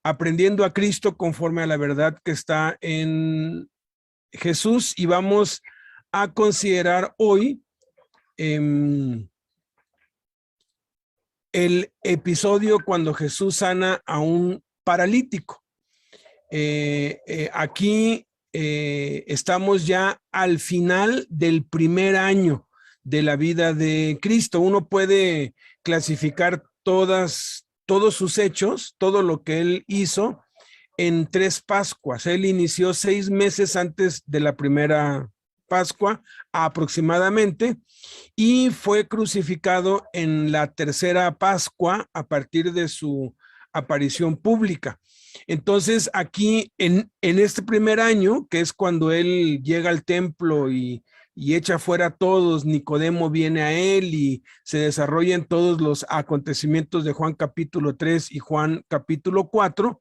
aprendiendo a Cristo conforme a la verdad que está en Jesús, y vamos a considerar hoy el episodio cuando Jesús sana a un paralítico. Aquí estamos ya al final del primer año de la vida de Cristo. Uno puede clasificar todos sus hechos, todo lo que él hizo, en 3 Pascuas. Él inició 6 meses antes de la primera Pascua aproximadamente, y fue crucificado en la tercera Pascua a partir de su aparición pública. Entonces aquí en este primer año, que es cuando él llega al templo y echa fuera a todos, Nicodemo viene a él y se desarrollan todos los acontecimientos de Juan capítulo 3 y Juan capítulo 4,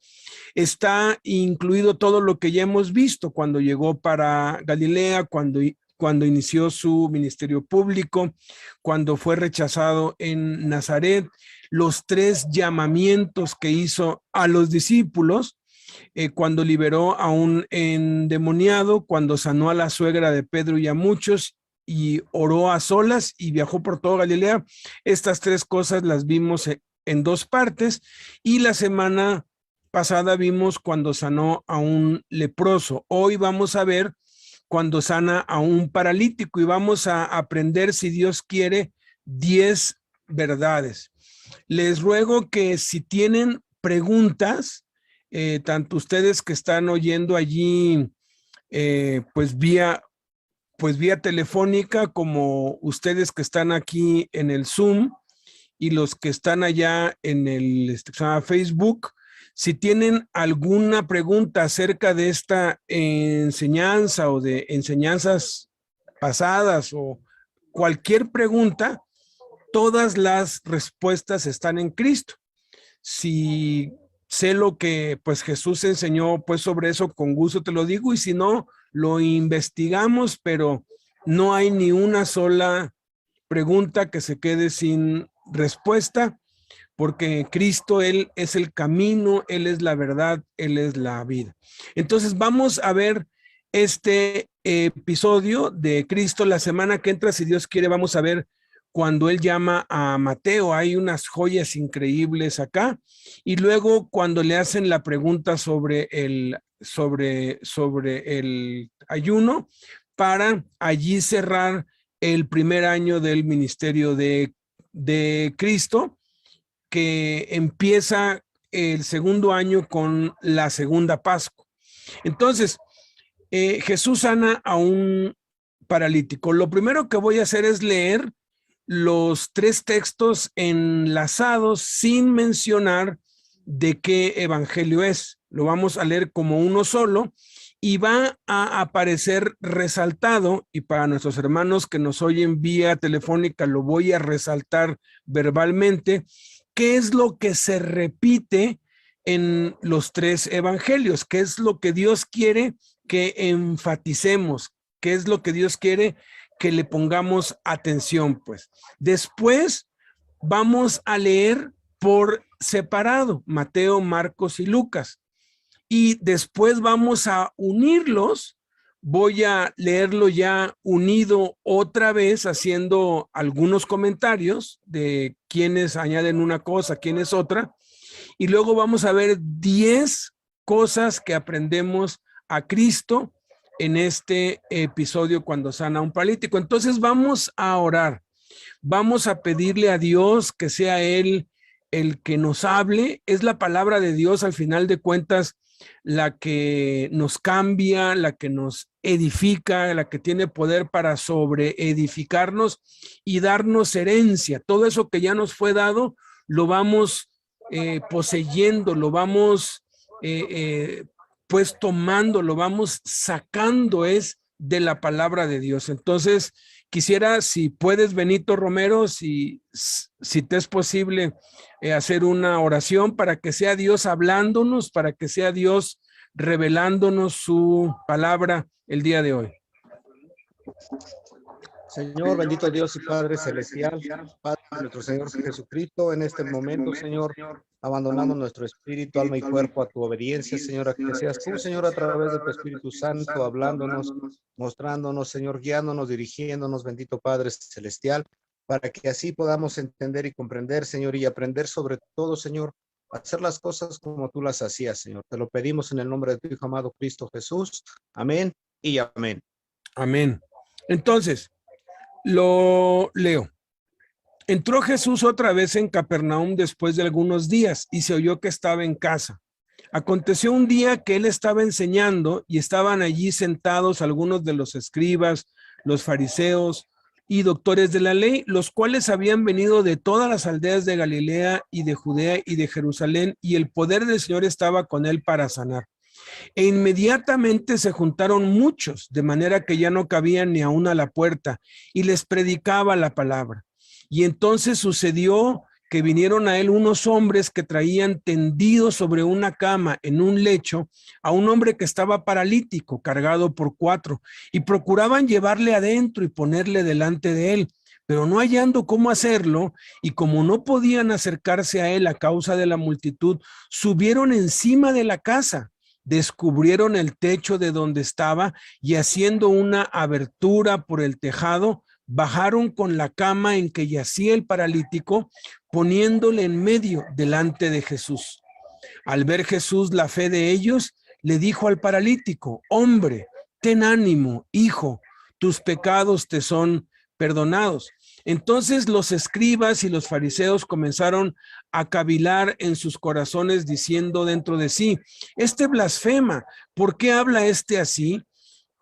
está incluido todo lo que ya hemos visto cuando llegó para Galilea, cuando inició su ministerio público, cuando fue rechazado en Nazaret, los 3 llamamientos que hizo a los discípulos, cuando liberó a un endemoniado, cuando sanó a la suegra de Pedro y a muchos, y oró a solas y viajó por toda Galilea. Estas 3 cosas las vimos en 2 partes, y la semana pasada vimos cuando sanó a un leproso. Hoy vamos a ver cuando sana a un paralítico, y vamos a aprender, si Dios quiere, 10 verdades. Les ruego que si tienen preguntas, tanto ustedes que están oyendo allí, pues vía telefónica, como ustedes que están aquí en el Zoom, y los que están allá en el Facebook, si tienen alguna pregunta acerca de esta enseñanza o de enseñanzas pasadas, o cualquier pregunta, todas las respuestas están en Cristo. Si sé lo que pues Jesús enseñó pues sobre eso, con gusto te lo digo, y si no, lo investigamos, pero no hay ni una sola pregunta que se quede sin respuesta, porque Cristo, Él es el camino, Él es la verdad, Él es la vida. Entonces vamos a ver este episodio de Cristo. La semana que entra, si Dios quiere, vamos a ver cuando Él llama a Mateo. Hay unas joyas increíbles acá. Y luego cuando le hacen la pregunta sobre el ayuno, para allí cerrar el primer año del ministerio de Cristo, que empieza el segundo año con la segunda Pascua. Entonces, Jesús sana a un paralítico. Lo primero que voy a hacer es leer los 3 textos enlazados sin mencionar de qué evangelio es. Lo vamos a leer como uno solo, y va a aparecer resaltado, y para nuestros hermanos que nos oyen vía telefónica lo voy a resaltar verbalmente, qué es lo que se repite en los 3 evangelios, qué es lo que Dios quiere que enfaticemos, qué es lo que Dios quiere que le pongamos atención. Pues después vamos a leer por separado Mateo, Marcos y Lucas, y después vamos a unirlos. Voy a leerlo ya unido otra vez, haciendo algunos comentarios de quiénes añaden una cosa, quiénes otra, y luego vamos a ver 10 cosas que aprendemos a Cristo en este episodio cuando sana a un paralítico. Entonces vamos a orar, vamos a pedirle a Dios que sea Él el que nos hable. Es la palabra de Dios, al final de cuentas, la que nos cambia, la que nos edifica, la que tiene poder para sobreedificarnos y darnos herencia. Todo eso que ya nos fue dado, lo vamos poseyendo, lo vamos pues tomando, lo vamos sacando, es de la palabra de Dios. Entonces quisiera, si puedes, Benito Romero, si te es posible, hacer una oración para que sea Dios hablándonos, para que sea Dios revelándonos su palabra el día de hoy. Señor, bendito Dios y Padre celestial, Padre de nuestro Señor Jesucristo, en este momento, Señor, Abandonamos nuestro espíritu, alma y cuerpo a tu obediencia, Señor, a que seas tú, Señor, a través de tu Espíritu Santo, hablándonos, mostrándonos, Señor, guiándonos, dirigiéndonos, bendito Padre Celestial, para que así podamos entender y comprender, Señor, y aprender sobre todo, Señor, a hacer las cosas como tú las hacías, Señor. Te lo pedimos en el nombre de tu Hijo amado Cristo Jesús. Amén y amén. Amén. Entonces, lo leo. Entró Jesús otra vez en Capernaum después de algunos días y se oyó que estaba en casa. Aconteció un día que él estaba enseñando y estaban allí sentados algunos de los escribas, los fariseos y doctores de la ley, los cuales habían venido de todas las aldeas de Galilea y de Judea y de Jerusalén, y el poder del Señor estaba con él para sanar. E inmediatamente se juntaron muchos, de manera que ya no cabían ni aún a la puerta, y les predicaba la palabra. Y entonces sucedió que vinieron a él unos hombres que traían tendido sobre una cama en un lecho a un hombre que estaba paralítico, cargado por 4, y procuraban llevarle adentro y ponerle delante de él, pero no hallando cómo hacerlo, y como no podían acercarse a él a causa de la multitud, subieron encima de la casa, descubrieron el techo de donde estaba y haciendo una abertura por el tejado, bajaron con la cama en que yacía el paralítico, poniéndole en medio delante de Jesús. Al ver Jesús la fe de ellos, le dijo al paralítico: hombre, ten ánimo, hijo, tus pecados te son perdonados. Entonces los escribas y los fariseos comenzaron a cavilar en sus corazones, diciendo dentro de sí: este blasfema, ¿por qué habla este así?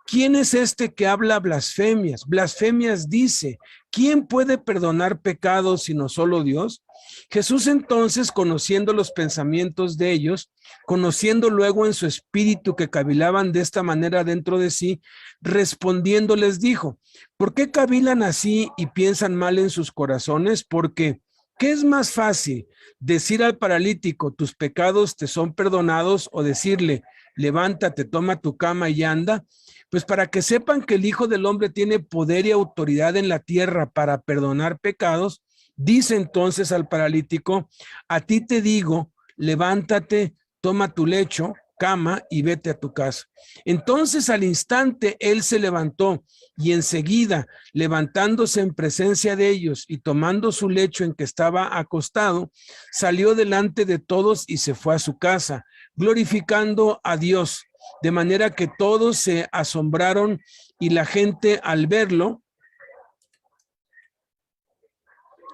¿Quién es este que habla blasfemias? Blasfemias dice, ¿quién puede perdonar pecados sino solo Dios? Jesús entonces, conociendo los pensamientos de ellos, conociendo luego en su espíritu que cavilaban de esta manera dentro de sí, respondiendo les dijo: ¿por qué cavilan así y piensan mal en sus corazones? Porque, ¿qué es más fácil? ¿Decir al paralítico, tus pecados te son perdonados? ¿O decirle, levántate, toma tu cama y anda? Pues para que sepan que el Hijo del Hombre tiene poder y autoridad en la tierra para perdonar pecados, dice entonces al paralítico: a ti te digo, levántate, toma tu lecho, cama y vete a tu casa. Entonces al instante él se levantó y enseguida, levantándose en presencia de ellos y tomando su lecho en que estaba acostado, salió delante de todos y se fue a su casa, glorificando a Dios. De manera que todos se asombraron y la gente al verlo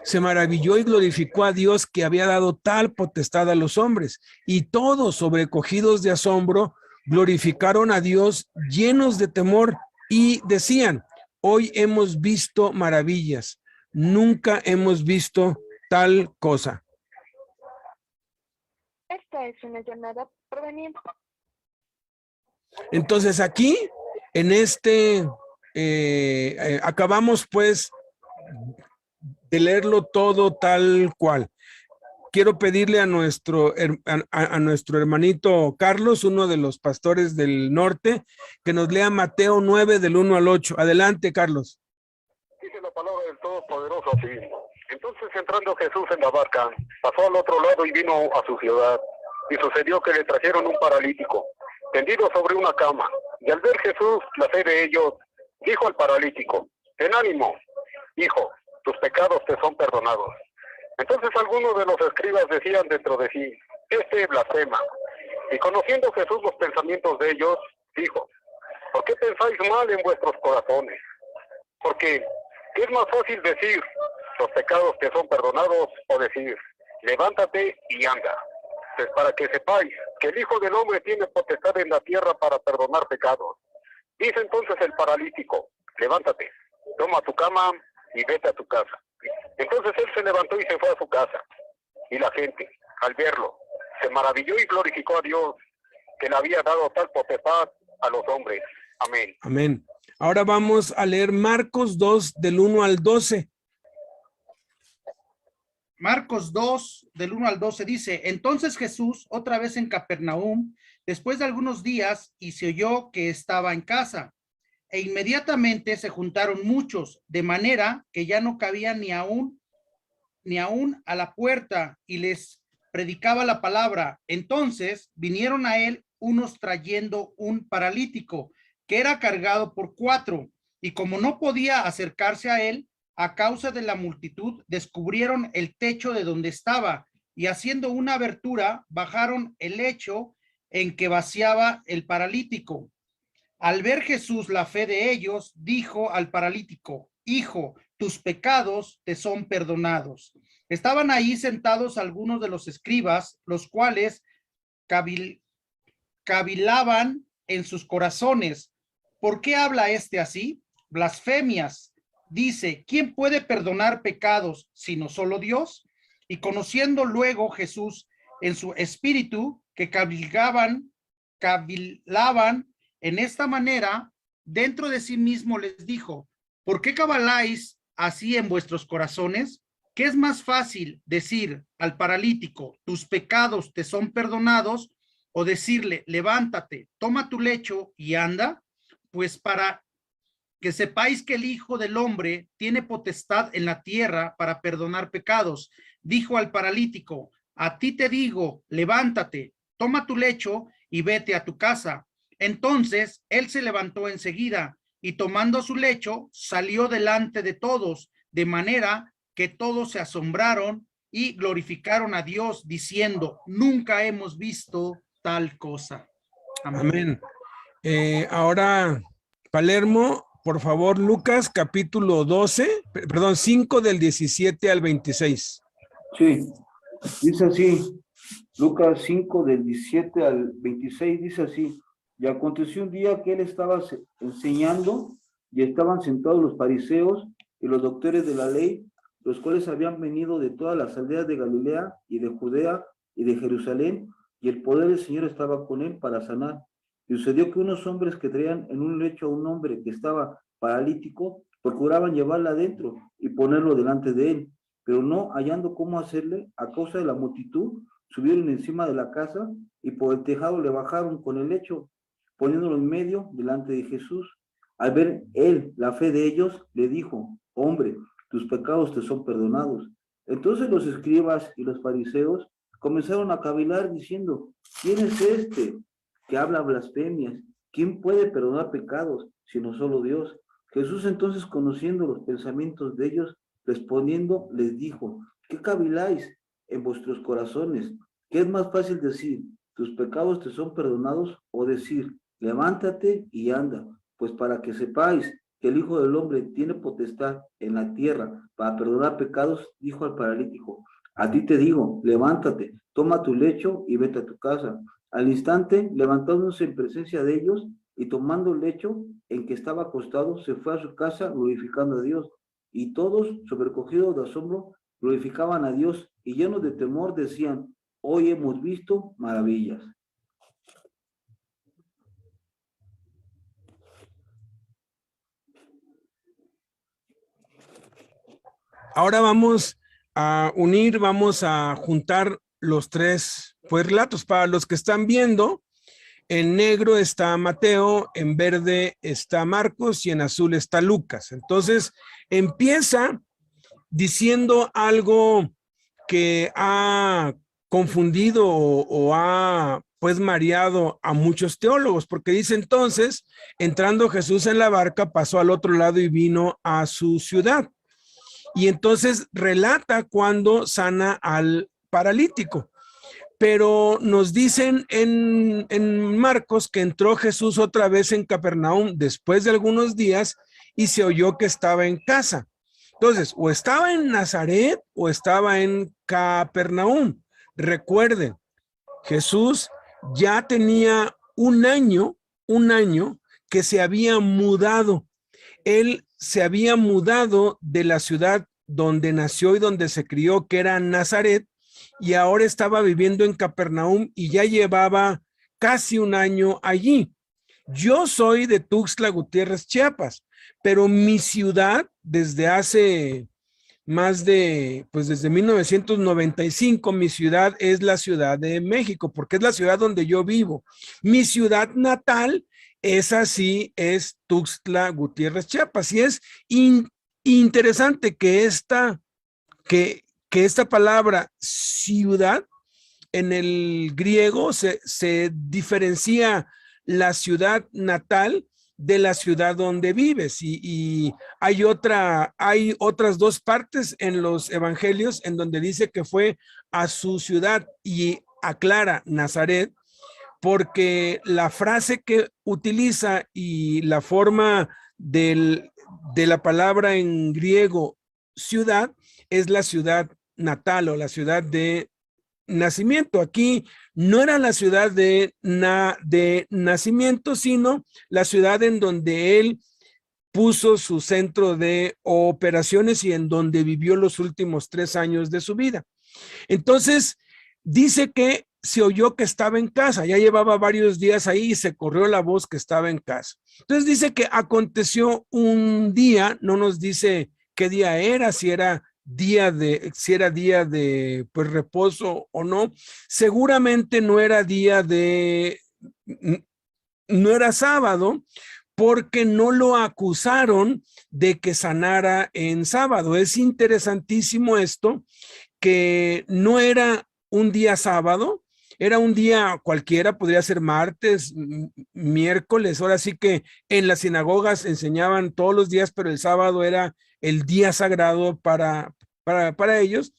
se maravilló y glorificó a Dios que había dado tal potestad a los hombres. Y todos, sobrecogidos de asombro, glorificaron a Dios llenos de temor y decían: hoy hemos visto maravillas, nunca hemos visto tal cosa. Esta es una llamada proveniente. Entonces aquí, en acabamos pues de leerlo todo tal cual. Quiero pedirle a nuestro hermanito Carlos, uno de los pastores del norte, que nos lea Mateo 9 del 1 al 8. Adelante, Carlos. Dice la palabra del Todopoderoso así: entonces, entrando Jesús en la barca, pasó al otro lado y vino a su ciudad. Y sucedió que le trajeron un paralítico, tendido sobre una cama. Y al ver Jesús la fe de ellos, dijo al paralítico: ten ánimo, hijo, tus pecados te son perdonados. Entonces algunos de los escribas decían dentro de sí: este blasfema. Y conociendo Jesús los pensamientos de ellos, dijo: ¿por qué pensáis mal en vuestros corazones? Porque ¿qué es más fácil decir, los pecados te son perdonados, o decir, levántate y anda? Pues para que sepáis que el Hijo del Hombre tiene potestad en la tierra para perdonar pecados. Dice entonces el paralítico: levántate, toma tu cama y vete a tu casa. Entonces él se levantó y se fue a su casa. Y la gente, al verlo, se maravilló y glorificó a Dios, que le había dado tal potestad a los hombres. Amén. Amén. Ahora vamos a leer Marcos 2 del 1 al 12. Marcos 2, del 1 al 12 dice: entonces Jesús, otra vez en Capernaum, después de algunos días, y se oyó que estaba en casa, e inmediatamente se juntaron muchos, de manera que ya no cabía ni aún a la puerta, y les predicaba la palabra. Entonces vinieron a él unos trayendo un paralítico que era cargado por 4, y como no podía acercarse a él a causa de la multitud, descubrieron el techo de donde estaba, y haciendo una abertura, bajaron el lecho en que vaciaba el paralítico. Al ver Jesús la fe de ellos, dijo al paralítico: hijo, tus pecados te son perdonados. Estaban ahí sentados algunos de los escribas, los cuales cavilaban en sus corazones: ¿por qué habla este así? Blasfemias. Dice: ¿quién puede perdonar pecados sino solo Dios? Y conociendo luego Jesús en su espíritu que cavilaban en esta manera, dentro de sí mismo les dijo: ¿por qué caviláis así en vuestros corazones? ¿Qué es más fácil decir al paralítico: tus pecados te son perdonados, o decirle: levántate, toma tu lecho y anda? Pues para que sepáis que el Hijo del Hombre tiene potestad en la tierra para perdonar pecados. Dijo al paralítico: a ti te digo, levántate, toma tu lecho y vete a tu casa. Entonces él se levantó enseguida y tomando su lecho salió delante de todos, de manera que todos se asombraron y glorificaron a Dios, diciendo: nunca hemos visto tal cosa. Amén. Ahora, Palermo, por favor, Lucas capítulo 5 del 17 al 26. Sí, dice así, Lucas 5 del 17 al 26 dice así: y aconteció un día que él estaba enseñando, y estaban sentados los fariseos y los doctores de la ley, los cuales habían venido de todas las aldeas de Galilea y de Judea y de Jerusalén, y el poder del Señor estaba con él para sanar. Y sucedió que unos hombres que traían en un lecho a un hombre que estaba paralítico, procuraban llevarlo adentro y ponerlo delante de él, pero no hallando cómo hacerle, a causa de la multitud, subieron encima de la casa y por el tejado le bajaron con el lecho, poniéndolo en medio delante de Jesús. Al ver él la fe de ellos, le dijo: hombre, tus pecados te son perdonados. Entonces los escribas y los fariseos comenzaron a cavilar diciendo: ¿quién es este que habla blasfemias? ¿Quién puede perdonar pecados sino solo Dios? Jesús entonces, conociendo los pensamientos de ellos, respondiendo les dijo: ¿qué caviláis en vuestros corazones? ¿Qué es más fácil decir: tus pecados te son perdonados, o decir: levántate y anda? Pues para que sepáis que el Hijo del Hombre tiene potestad en la tierra para perdonar pecados, dijo al paralítico: a ti te digo, levántate, toma tu lecho y vete a tu casa. Al instante, levantándose en presencia de ellos y tomando el lecho en que estaba acostado, se fue a su casa glorificando a Dios. Y todos, sobrecogidos de asombro, glorificaban a Dios, y llenos de temor decían: hoy hemos visto maravillas. Ahora vamos a unir, vamos a juntar los tres relatos. Para los que están viendo, en negro está Mateo, en verde está Marcos y en azul está Lucas. Entonces empieza diciendo algo que ha confundido o ha pues mareado a muchos teólogos, porque dice: entonces, entrando Jesús en la barca, pasó al otro lado y vino a su ciudad. Y entonces relata cuando sana al paralítico. Pero nos dicen en Marcos que entró Jesús otra vez en Capernaum después de algunos días y se oyó que estaba en casa. Entonces, o estaba en Nazaret o estaba en Capernaum. Recuerden, Jesús ya tenía un año que se había mudado. Él se había mudado de la ciudad donde nació y donde se crió, que era Nazaret, y ahora estaba viviendo en Capernaum y ya llevaba casi un año allí. Yo soy de Tuxtla Gutiérrez, Chiapas, pero mi ciudad desde hace desde 1995, mi ciudad es la Ciudad de México, porque es la ciudad donde yo vivo. Mi ciudad natal es Tuxtla Gutiérrez, Chiapas, y es interesante que esta palabra ciudad en el griego se diferencia la ciudad natal de la ciudad donde vives, y hay otras dos partes en los evangelios en donde dice que fue a su ciudad, y aclara Nazaret, porque la frase que utiliza y la forma de la palabra en griego ciudad es la ciudad natal o la ciudad de nacimiento. Aquí no era la ciudad de nacimiento, sino la ciudad en donde él puso su centro de operaciones y en donde vivió los últimos 3 años de su vida. Entonces, dice que se oyó que estaba en casa, ya llevaba varios días ahí y se corrió la voz que estaba en casa. Entonces dice que aconteció un día, no nos dice qué día era, si era día de pues reposo o no. Seguramente no era no era sábado, porque no lo acusaron de que sanara en sábado. Es interesantísimo esto, que no era un día sábado, era un día cualquiera, podría ser martes, miércoles. Ahora sí que en las sinagogas enseñaban todos los días, pero el sábado era el día sagrado para ellos.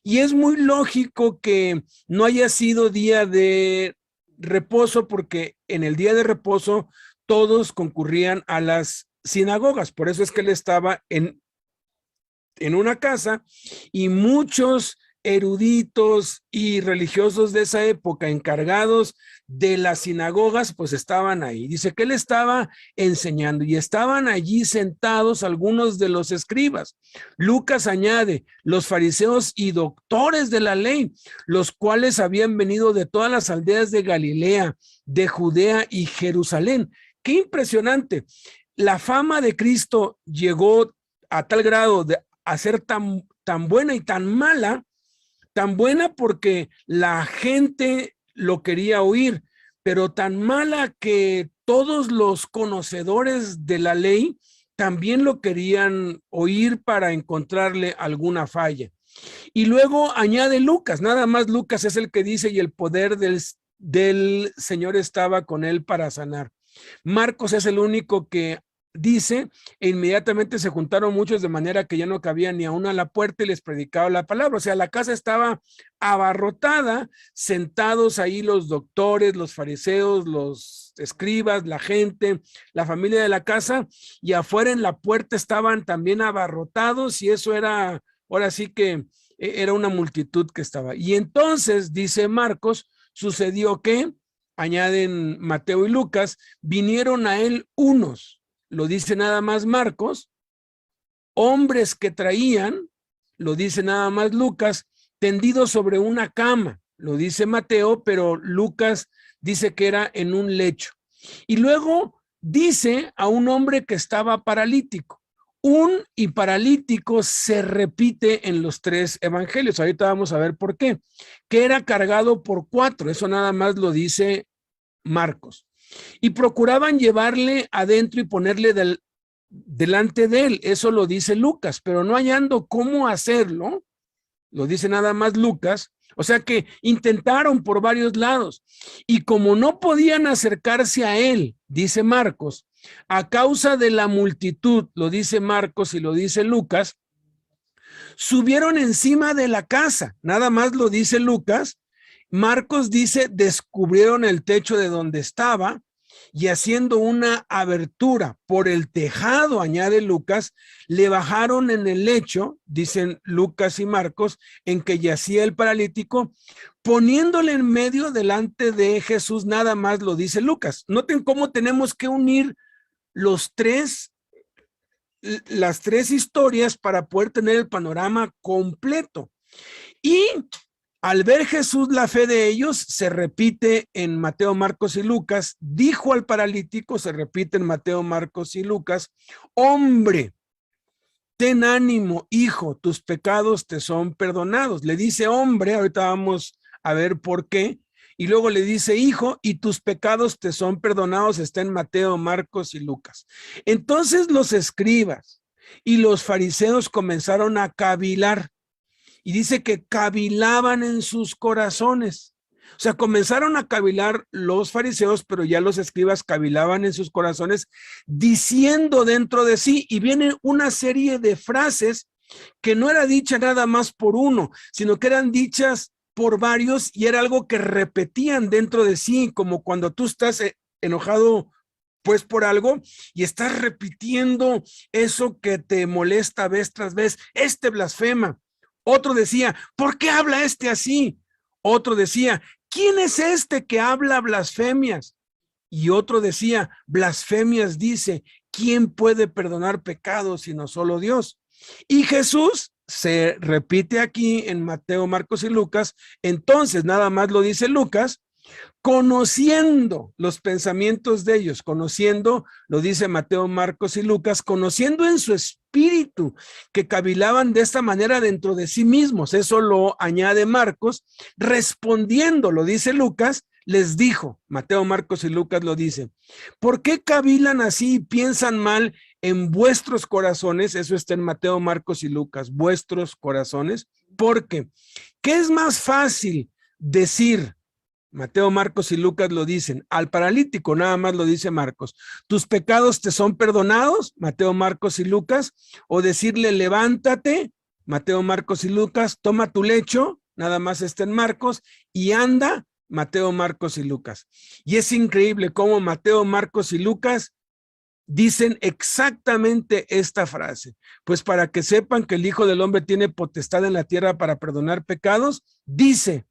Y es muy lógico que no haya sido día de reposo, porque en el día de reposo todos concurrían a las sinagogas. Por eso es que él estaba en una casa, y muchos eruditos y religiosos de esa época encargados de las sinagogas pues estaban ahí. Dice que él estaba enseñando y estaban allí sentados algunos de los escribas. Lucas añade, los fariseos y doctores de la ley, los cuales habían venido de todas las aldeas de Galilea, de Judea y Jerusalén. Qué impresionante. La fama de Cristo llegó a tal grado de a ser tan buena y tan mala, tan buena porque la gente lo quería oír, pero tan mala que todos los conocedores de la ley también lo querían oír para encontrarle alguna falla. Y luego añade Lucas, nada más Lucas es el que dice, y el poder del Señor estaba con él para sanar. Marcos es el único que dice, e inmediatamente se juntaron muchos de manera que ya no cabía ni aún a la puerta y les predicaba la palabra. O sea, la casa estaba abarrotada, sentados ahí los doctores, los fariseos, los escribas, la gente, la familia de la casa, y afuera en la puerta estaban también abarrotados, y eso era, ahora sí que era una multitud que estaba. Y entonces, dice Marcos, sucedió que, añaden Mateo y Lucas, vinieron a él unos, lo dice nada más Marcos, hombres que traían, lo dice nada más Lucas, tendidos sobre una cama, lo dice Mateo, pero Lucas dice que era en un lecho. Y luego dice a un hombre que estaba paralítico. Un y paralítico se repite en los 3 evangelios. Ahorita vamos a ver por qué. Que era cargado por 4, eso nada más lo dice Marcos. Y procuraban llevarle adentro y ponerle delante de él, eso lo dice Lucas, pero no hallando cómo hacerlo, lo dice nada más Lucas. O sea que intentaron por varios lados, y como no podían acercarse a él, dice Marcos, a causa de la multitud, lo dice Marcos y lo dice Lucas, subieron encima de la casa, nada más lo dice Lucas. Marcos dice, descubrieron el techo de donde estaba, y haciendo una abertura por el tejado, añade Lucas, le bajaron en el lecho, dicen Lucas y Marcos, en que yacía el paralítico, poniéndole en medio delante de Jesús, nada más lo dice Lucas. Noten cómo tenemos que unir las 3 historias para poder tener el panorama completo. Y al ver Jesús la fe de ellos, se repite en Mateo, Marcos y Lucas. Dijo al paralítico, se repite en Mateo, Marcos y Lucas, hombre, ten ánimo, hijo, tus pecados te son perdonados. Le dice hombre, ahorita vamos a ver por qué. Y luego le dice hijo, y tus pecados te son perdonados. Está en Mateo, Marcos y Lucas. Entonces los escribas y los fariseos comenzaron a cavilar. Y dice que cavilaban en sus corazones. O sea, comenzaron a cavilar los fariseos, pero ya los escribas cavilaban en sus corazones, diciendo dentro de sí, y viene una serie de frases que no era dicha nada más por uno, sino que eran dichas por varios y era algo que repetían dentro de sí, como cuando tú estás enojado pues por algo y estás repitiendo eso que te molesta vez tras vez. Este blasfema. Otro decía, ¿por qué habla este así? Otro decía, ¿quién es este que habla blasfemias? Y otro decía, blasfemias dice, ¿quién puede perdonar pecados sino solo Dios? Y Jesús se repite aquí en Mateo, Marcos y Lucas. Entonces, nada más lo dice Lucas, conociendo los pensamientos de ellos, conociendo, lo dice Mateo, Marcos y Lucas, conociendo en su espíritu que cavilaban de esta manera dentro de sí mismos. Eso lo añade Marcos, respondiendo, lo dice Lucas, les dijo, Mateo, Marcos y Lucas lo dicen, ¿por qué cavilan así y piensan mal en vuestros corazones? Eso está en Mateo, Marcos y Lucas, vuestros corazones. Porque, ¿qué es más fácil decir? Mateo, Marcos y Lucas lo dicen, al paralítico nada más lo dice Marcos, ¿tus pecados te son perdonados? Mateo, Marcos y Lucas. O decirle, levántate, Mateo, Marcos y Lucas, toma tu lecho, nada más está en Marcos, y anda, Mateo, Marcos y Lucas. Y es increíble cómo Mateo, Marcos y Lucas dicen exactamente esta frase. Pues para que sepan que el Hijo del Hombre tiene potestad en la tierra para perdonar pecados, dice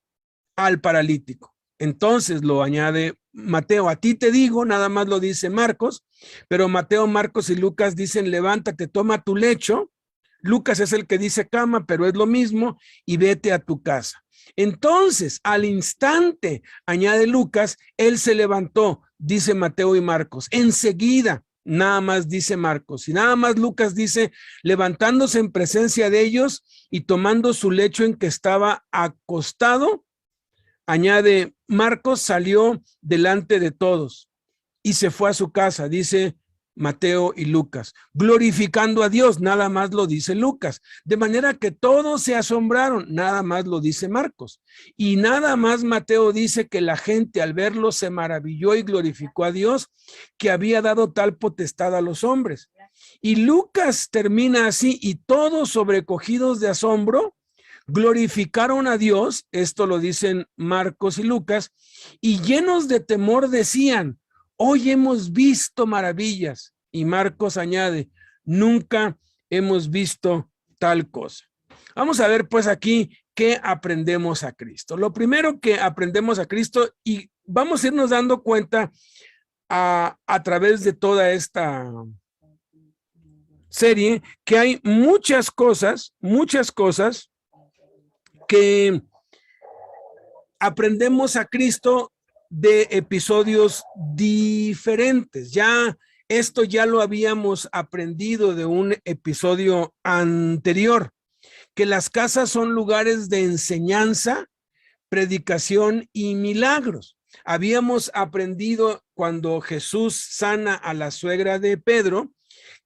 al paralítico. Entonces lo añade Mateo, a ti te digo, nada más lo dice Marcos, pero Mateo, Marcos y Lucas dicen, levántate, toma tu lecho. Lucas es el que dice cama, pero es lo mismo, y vete a tu casa. Entonces, al instante, añade Lucas, él se levantó, dice Mateo y Marcos. Enseguida, nada más dice Marcos, y nada más Lucas dice, levantándose en presencia de ellos y tomando su lecho en que estaba acostado, añade Marcos, salió delante de todos y se fue a su casa, dice Mateo y Lucas, glorificando a Dios, nada más lo dice Lucas, de manera que todos se asombraron, nada más lo dice Marcos, y nada más Mateo dice que la gente al verlo se maravilló y glorificó a Dios, que había dado tal potestad a los hombres. Y Lucas termina así, y todos sobrecogidos de asombro, glorificaron a Dios, esto lo dicen Marcos y Lucas, y llenos de temor decían, hoy hemos visto maravillas. Y Marcos añade, nunca hemos visto tal cosa. Vamos a ver pues aquí qué aprendemos a Cristo. Lo primero que aprendemos a Cristo, y vamos a irnos dando cuenta a través de toda esta serie, que hay muchas cosas que aprendemos a Cristo de episodios diferentes. Esto ya lo habíamos aprendido de un episodio anterior, que las casas son lugares de enseñanza, predicación y milagros. Habíamos aprendido cuando Jesús sana a la suegra de Pedro,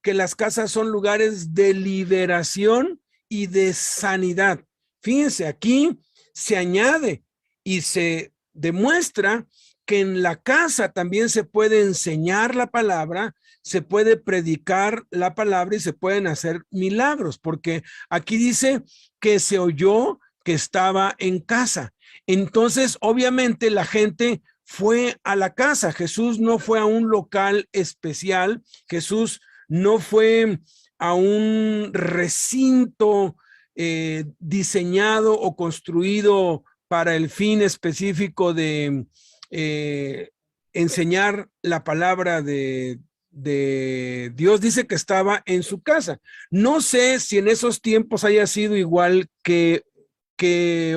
que las casas son lugares de liberación y de sanidad. Fíjense, aquí se añade y se demuestra que en la casa también se puede enseñar la palabra, se puede predicar la palabra y se pueden hacer milagros, porque aquí dice que se oyó que estaba en casa. Entonces, obviamente, la gente fue a la casa. Jesús no fue a un local especial, Jesús no fue a un recinto diseñado o construido para el fin específico de enseñar la palabra de Dios. Dice que estaba en su casa. No sé si en esos tiempos haya sido igual que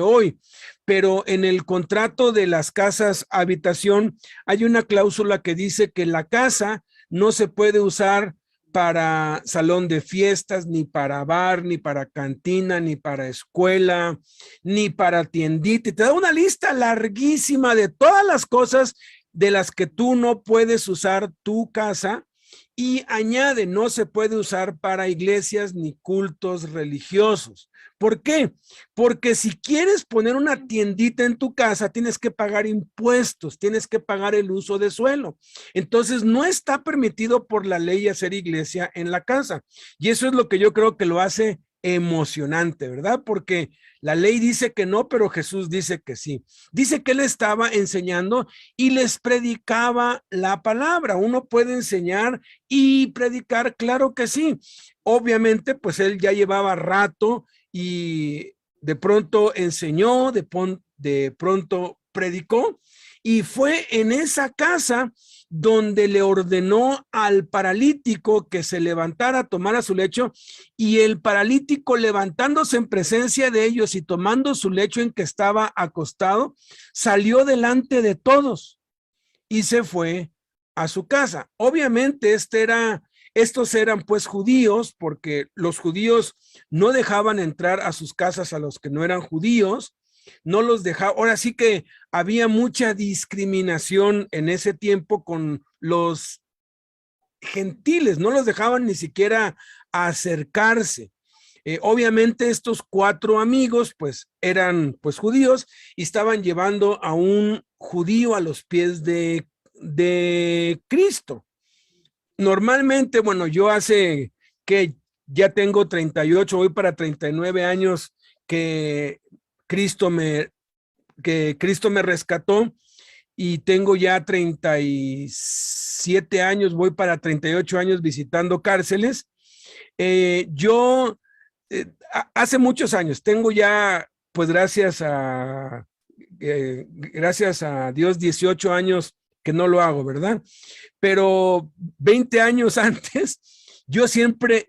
hoy, pero en el contrato de las casas habitación hay una cláusula que dice que la casa no se puede usar para salón de fiestas, ni para bar, ni para cantina, ni para escuela, ni para tiendita. Te da una lista larguísima de todas las cosas de las que tú no puedes usar tu casa, y añade, no se puede usar para iglesias ni cultos religiosos. ¿Por qué? Porque si quieres poner una tiendita en tu casa, tienes que pagar impuestos, tienes que pagar el uso de suelo. Entonces, no está permitido por la ley hacer iglesia en la casa. Y eso es lo que yo creo que lo hace emocionante, ¿verdad? Porque la ley dice que no, pero Jesús dice que sí. Dice que él estaba enseñando y les predicaba la palabra. Uno puede enseñar y predicar, claro que sí. Obviamente, pues él ya llevaba rato y de pronto enseñó, de pronto predicó, y fue en esa casa donde le ordenó al paralítico que se levantara, tomara su lecho, y el paralítico, levantándose en presencia de ellos y tomando su lecho en que estaba acostado, salió delante de todos y se fue a su casa. Obviamente estos eran pues judíos, porque los judíos no dejaban entrar a sus casas a los que no eran judíos, no los dejaba. Ahora sí que había mucha discriminación en ese tiempo con los gentiles, no los dejaban ni siquiera acercarse. Obviamente estos 4 amigos pues eran pues judíos y estaban llevando a un judío a los pies de Cristo. Normalmente, bueno, yo hace que ya tengo 38, voy para 39 años que Cristo me rescató, y tengo ya 37 años, voy para 38 años visitando cárceles. Hace muchos años, tengo ya, pues gracias a Dios, 18 años que no lo hago, ¿verdad? Pero 20 años antes, yo siempre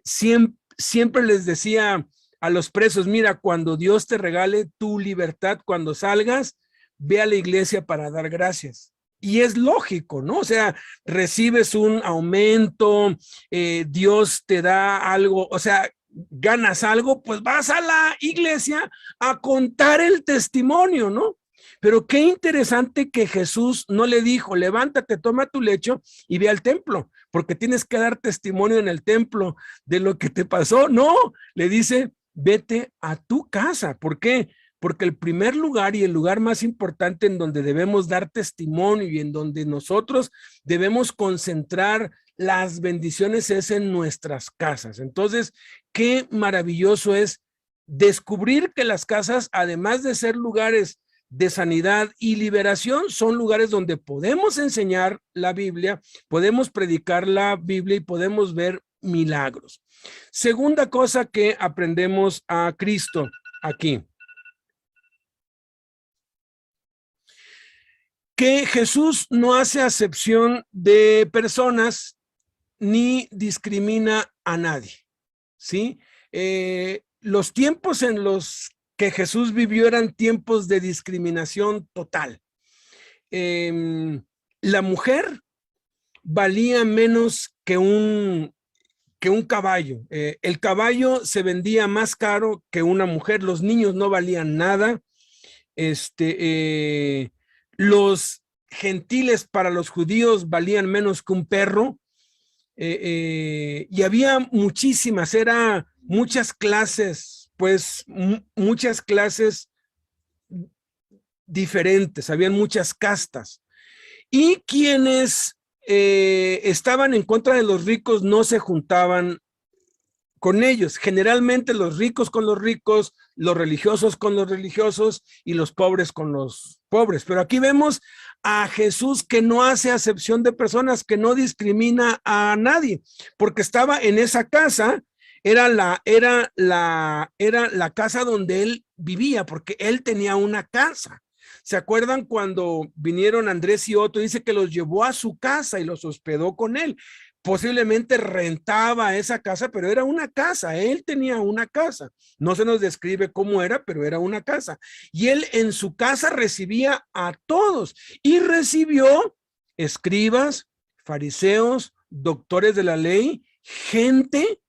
les decía a los presos: mira, cuando Dios te regale tu libertad, cuando salgas, ve a la iglesia para dar gracias. Y es lógico, ¿no? O sea, recibes un aumento, Dios te da algo, o sea, ganas algo, pues vas a la iglesia a contar el testimonio, ¿no? Pero qué interesante que Jesús no le dijo: levántate, toma tu lecho y ve al templo, porque tienes que dar testimonio en el templo de lo que te pasó. No, le dice: vete a tu casa. ¿Por qué? Porque el primer lugar y el lugar más importante en donde debemos dar testimonio y en donde nosotros debemos concentrar las bendiciones es en nuestras casas. Entonces, qué maravilloso es descubrir que las casas, además de ser lugares de sanidad y liberación, son lugares donde podemos enseñar la Biblia, podemos predicar la Biblia y podemos ver milagros. Segunda cosa que aprendemos a Cristo aquí: que Jesús no hace acepción de personas ni discrimina a nadie, ¿sí? Los tiempos en los que Jesús vivió eran tiempos de discriminación total. La mujer valía menos que un caballo. El caballo se vendía más caro que una mujer. Los niños no valían nada. Los gentiles para los judíos valían menos que un perro. Y había muchas clases, pues muchas clases diferentes, habían muchas castas. Y quienes estaban en contra de los ricos no se juntaban con ellos. Generalmente los ricos con los ricos, los religiosos con los religiosos y los pobres con los pobres. Pero aquí vemos a Jesús que no hace acepción de personas, que no discrimina a nadie, porque estaba en esa casa. Era la casa donde él vivía, porque él tenía una casa. ¿Se acuerdan cuando vinieron Andrés y Otto? Dice que los llevó a su casa y los hospedó con él. Posiblemente rentaba esa casa, pero era una casa. Él tenía una casa. No se nos describe cómo era, pero era una casa. Y él en su casa recibía a todos, y recibió escribas, fariseos, doctores de la ley, gente.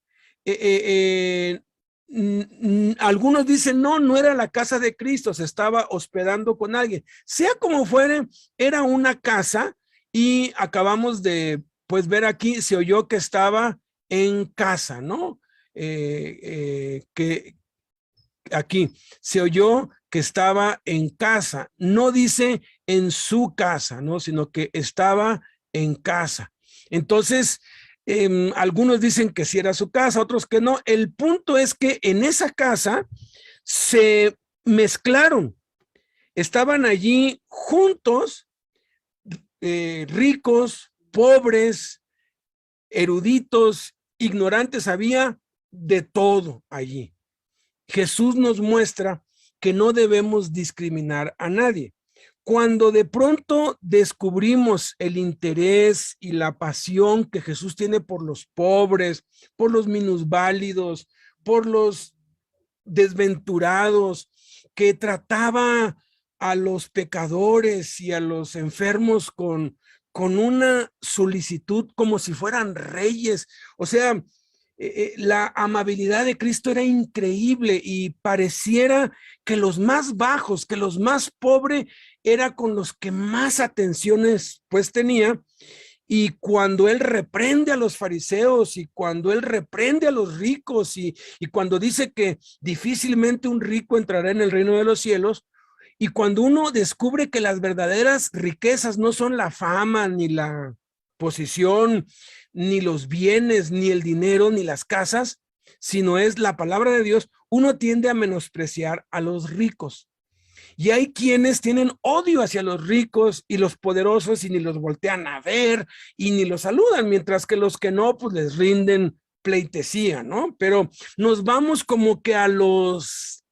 Algunos dicen: no era la casa de Cristo, se estaba hospedando con alguien. Sea como fuere, era una casa, y acabamos de pues ver aquí, se oyó que estaba en casa, ¿no? Que aquí, se oyó que estaba en casa. No dice en su casa, ¿no? Sino que estaba en casa. Entonces, algunos dicen que sí era su casa, otros que no. El punto es que en esa casa se mezclaron. Estaban allí juntos, ricos, pobres, eruditos, ignorantes, había de todo allí. Jesús nos muestra que no debemos discriminar a nadie. Cuando de pronto descubrimos el interés y la pasión que Jesús tiene por los pobres, por los minusválidos, por los desventurados, que trataba a los pecadores y a los enfermos con una solicitud como si fueran reyes. O sea, la amabilidad de Cristo era increíble y pareciera que los más bajos, que los más pobres, era con los que más atenciones pues tenía. Y cuando él reprende a los fariseos y cuando él reprende a los ricos y cuando dice que difícilmente un rico entrará en el reino de los cielos, y cuando uno descubre que las verdaderas riquezas no son la fama, ni la posición, ni los bienes, ni el dinero, ni las casas, sino es la palabra de Dios, uno tiende a menospreciar a los ricos. Y hay quienes tienen odio hacia los ricos y los poderosos y ni los voltean a ver y ni los saludan, mientras que los que no, pues les rinden pleitesía, ¿no? Pero nos vamos como que a los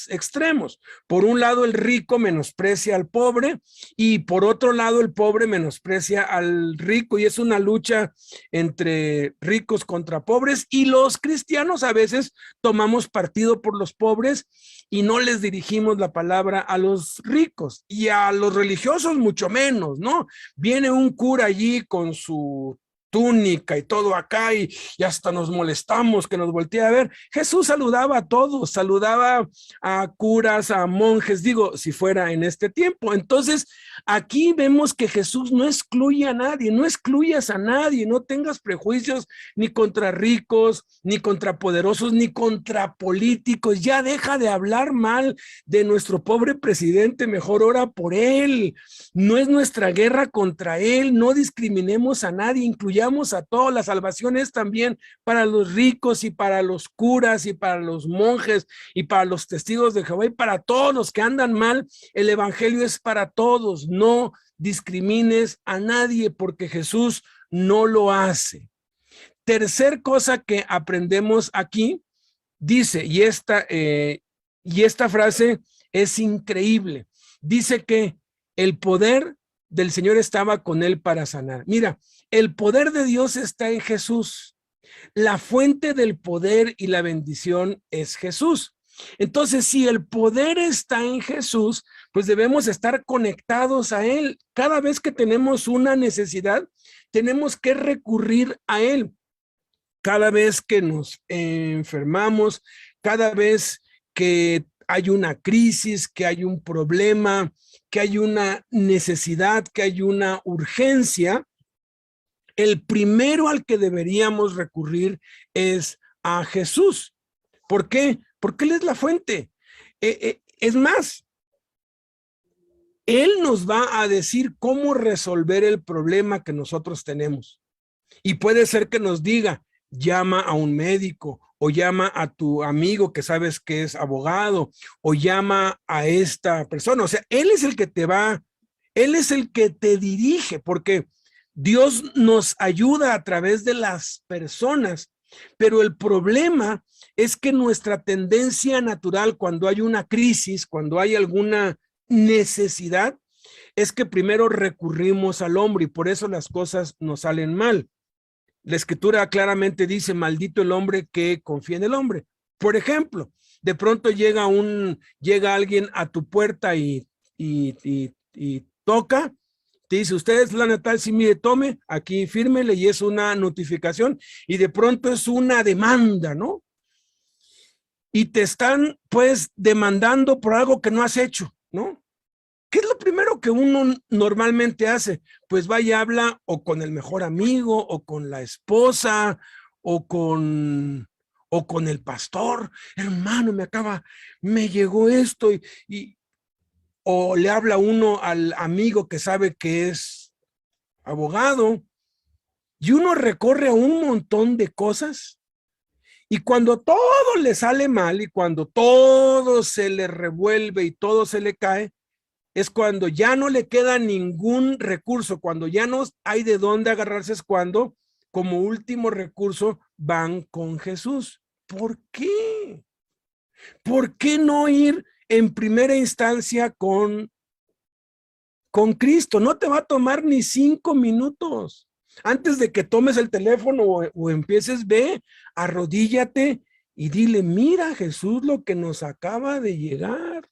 extremos. Por un lado, el rico menosprecia al pobre y por otro lado, el pobre menosprecia al rico, y es una lucha entre ricos contra pobres, y los cristianos a veces tomamos partido por los pobres y no les dirigimos la palabra a los ricos, y a los religiosos mucho menos, ¿no? Viene un cura allí con su túnica y todo acá y hasta nos molestamos que nos voltee a ver. Jesús saludaba a todos, saludaba a curas, a monjes, digo, si fuera en este tiempo. Entonces, aquí vemos que Jesús no excluye a nadie, no excluyas a nadie, no tengas prejuicios ni contra ricos, ni contra poderosos, ni contra políticos. Ya deja de hablar mal de nuestro pobre presidente, mejor ora por él. No es nuestra guerra contra él, no discriminemos a nadie, incluyamos a todos. La salvación es también para los ricos y para los curas y para los monjes y para los testigos de Jehová y para todos los que andan mal. El evangelio es para todos. No discrimines a nadie porque Jesús no lo hace. Tercer cosa que aprendemos aquí, dice, y esta frase es increíble, dice que el poder del Señor estaba con él para sanar. Mira, el poder de Dios está en Jesús. La fuente del poder y la bendición es Jesús. Entonces, si el poder está en Jesús, pues debemos estar conectados a él. Cada vez que tenemos una necesidad, tenemos que recurrir a él. Cada vez que nos enfermamos, cada vez que hay una crisis, que hay un problema, que hay una necesidad, que hay una urgencia, el primero al que deberíamos recurrir es a Jesús. ¿Por qué? Porque Él es la fuente. Es más, Él nos va a decir cómo resolver el problema que nosotros tenemos. Y puede ser que nos diga, llama a un médico, o llama a tu amigo que sabes que es abogado, o llama a esta persona. O sea, Él es el que Él es el que te dirige, porque Dios nos ayuda a través de las personas, pero el problema es que nuestra tendencia natural cuando hay una crisis, cuando hay alguna necesidad, es que primero recurrimos al hombre y por eso las cosas nos salen mal. La escritura claramente dice, maldito el hombre que confía en el hombre. Por ejemplo, de pronto llega alguien a tu puerta y toca, te dice, usted es la natal, sí, mire, tome, aquí fírmele, y es una notificación, y de pronto es una demanda, ¿no? Y te están, pues, demandando por algo que no has hecho, ¿no? ¿Qué es lo primero que uno normalmente hace? Pues va y habla o con el mejor amigo, o con la esposa, o con o con el pastor, hermano, me llegó esto o le habla uno al amigo que sabe que es abogado y uno recorre a un montón de cosas y cuando todo le sale mal y cuando todo se le revuelve y todo se le cae, es cuando ya no le queda ningún recurso, cuando ya no hay de dónde agarrarse, es cuando como último recurso van con Jesús. ¿Por qué? ¿Por qué no ir en primera instancia con Cristo? No te va a tomar ni 5 minutos. Antes de que tomes el teléfono o empieces, ve, arrodíllate y dile, mira Jesús lo que nos acaba de llegar.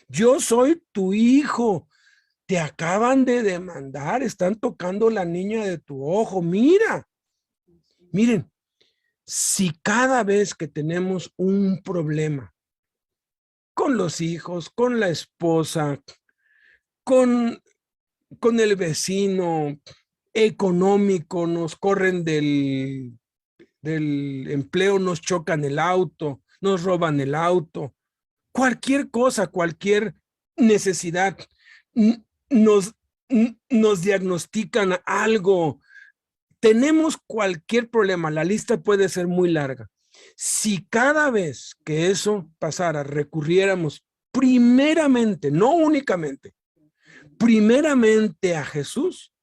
Yo soy tu hijo. Te acaban de demandar, están tocando la niña de tu ojo. Mira, miren, si cada vez que tenemos un problema con los hijos, con la esposa, con el vecino, económico, nos corren del empleo, nos chocan el auto, nos roban el auto, cualquier cosa, cualquier necesidad, nos diagnostican algo, tenemos cualquier problema, la lista puede ser muy larga. Si cada vez que eso pasara recurriéramos primeramente, no únicamente, primeramente a Jesús,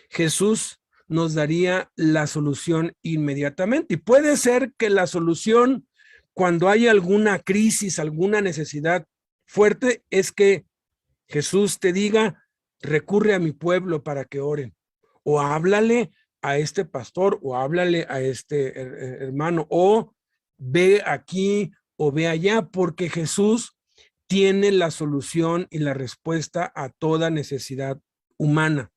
Jesús nos daría la solución inmediatamente. Y puede ser que la solución, cuando hay alguna crisis, alguna necesidad fuerte, es que Jesús te diga, recurre a mi pueblo para que oren, o háblale a este pastor, o háblale a este hermano, o ve aquí o ve allá, porque Jesús tiene la solución y la respuesta a toda necesidad humana.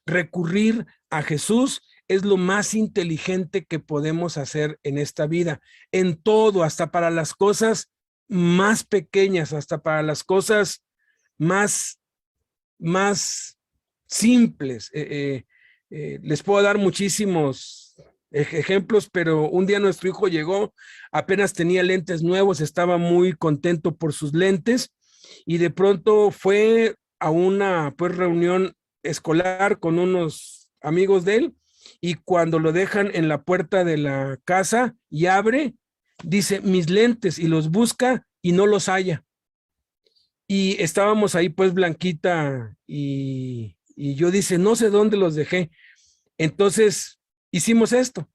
Recurrir a Jesús es lo más inteligente que podemos hacer en esta vida, en todo, hasta para las cosas más pequeñas, hasta para las cosas más simples. Les puedo dar muchísimos ejemplos, pero un día nuestro hijo llegó, apenas tenía lentes nuevos, estaba muy contento por sus lentes y de pronto fue a una reunión escolar con unos amigos de él y cuando lo dejan en la puerta de la casa y abre, dice mis lentes y los busca y no los halla. Y estábamos ahí pues Blanquita y yo dice, no sé dónde los dejé. Entonces hicimos esto.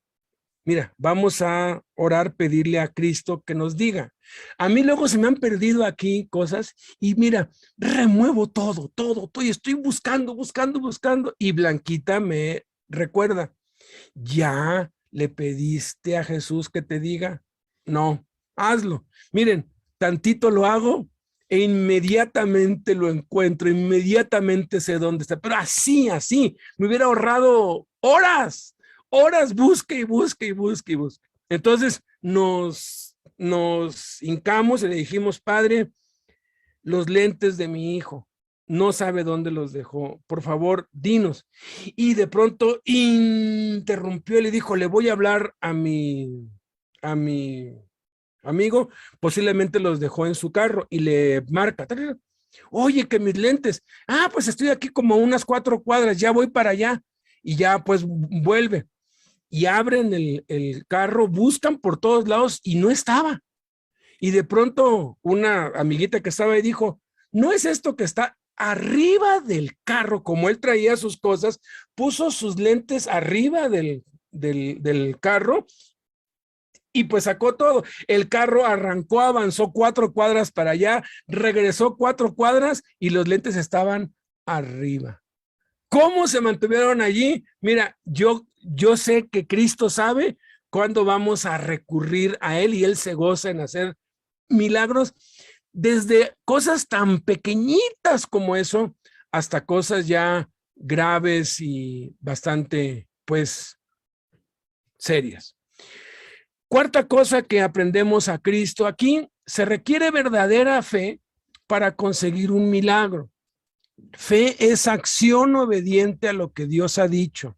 Mira, vamos a orar, pedirle a Cristo que nos diga. A mí luego se me han perdido aquí cosas y mira, remuevo todo y estoy buscando y Blanquita me recuerda, ¿ya le pediste a Jesús que te diga? No, hazlo. Miren, tantito lo hago e inmediatamente lo encuentro, inmediatamente sé dónde está, pero así, me hubiera ahorrado horas, busque. Entonces nos hincamos y le dijimos, Padre, los lentes de mi hijo, no sabe dónde los dejó, por favor, dinos. Y de pronto interrumpió y le dijo, le voy a hablar a mi amigo, posiblemente los dejó en su carro y le marca, oye, que mis lentes, pues estoy aquí como unas 4 cuadras, ya voy para allá y ya pues vuelve y abren el carro, buscan por todos lados y no estaba. Y de pronto una amiguita que estaba ahí dijo, ¿no es esto que está arriba del carro? Como él traía sus cosas, puso sus lentes arriba del carro y pues sacó todo. El carro arrancó, avanzó 4 cuadras para allá, regresó 4 cuadras y los lentes estaban arriba. ¿Cómo se mantuvieron allí? Mira, yo sé que Cristo sabe cuándo vamos a recurrir a Él y Él se goza en hacer milagros, desde cosas tan pequeñitas como eso hasta cosas ya graves y bastante, pues, serias. Cuarta cosa que aprendemos a Cristo aquí, se requiere verdadera fe para conseguir un milagro. Fe es acción obediente a lo que Dios ha dicho.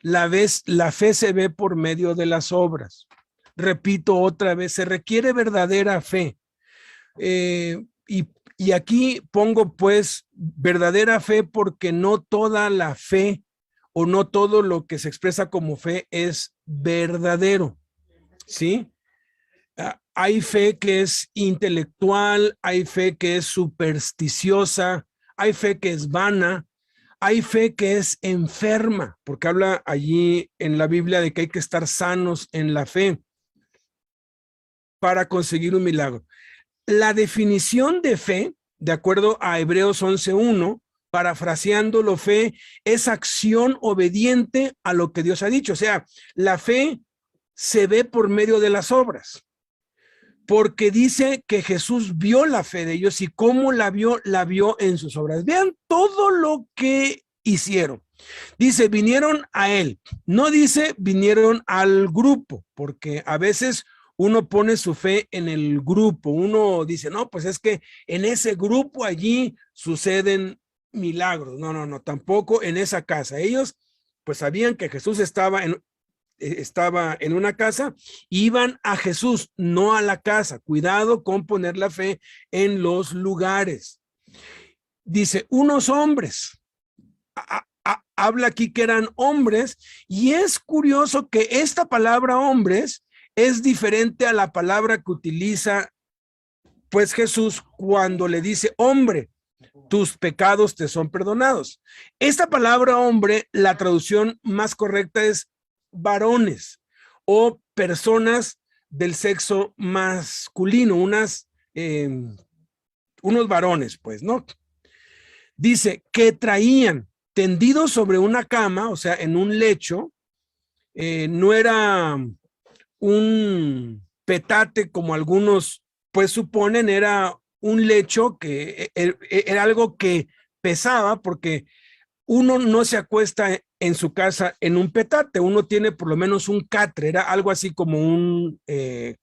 La fe se ve por medio de las obras. repito otra vez, se requiere verdadera fe. Y aquí pongo pues verdadera fe porque no toda la fe o no todo lo que se expresa como fe es verdadero, ¿sí? Hay fe que es intelectual, hay fe que es supersticiosa, hay fe que es vana, hay fe que es enferma, porque habla allí en la Biblia de que hay que estar sanos en la fe para conseguir un milagro. La definición de fe, de acuerdo a Hebreos 11:1, parafraseándolo, fe es acción obediente a lo que Dios ha dicho. O sea, la fe se ve por medio de las obras, porque dice que Jesús vio la fe de ellos y cómo la vio en sus obras. Vean todo lo que hicieron. Dice, vinieron a él, no dice vinieron al grupo, porque a veces uno pone su fe en el grupo, uno dice, no, pues es que en ese grupo allí suceden milagros. No, tampoco en esa casa. Ellos pues sabían que Jesús estaba en una casa, iban a Jesús, no a la casa. Cuidado con poner la fe en los lugares. Dice, unos hombres. Habla aquí que eran hombres, y es curioso que esta palabra hombres es diferente a la palabra que utiliza pues Jesús cuando le dice, hombre, tus pecados te son perdonados. Esta palabra hombre, la traducción más correcta es varones o personas del sexo masculino, unos varones, pues, ¿no? Dice que traían tendidos sobre una cama, o sea, en un lecho, no era un petate como algunos pues suponen, era un lecho que era algo que pesaba, porque uno no se acuesta en su casa en un petate, uno tiene por lo menos un catre, era algo así como un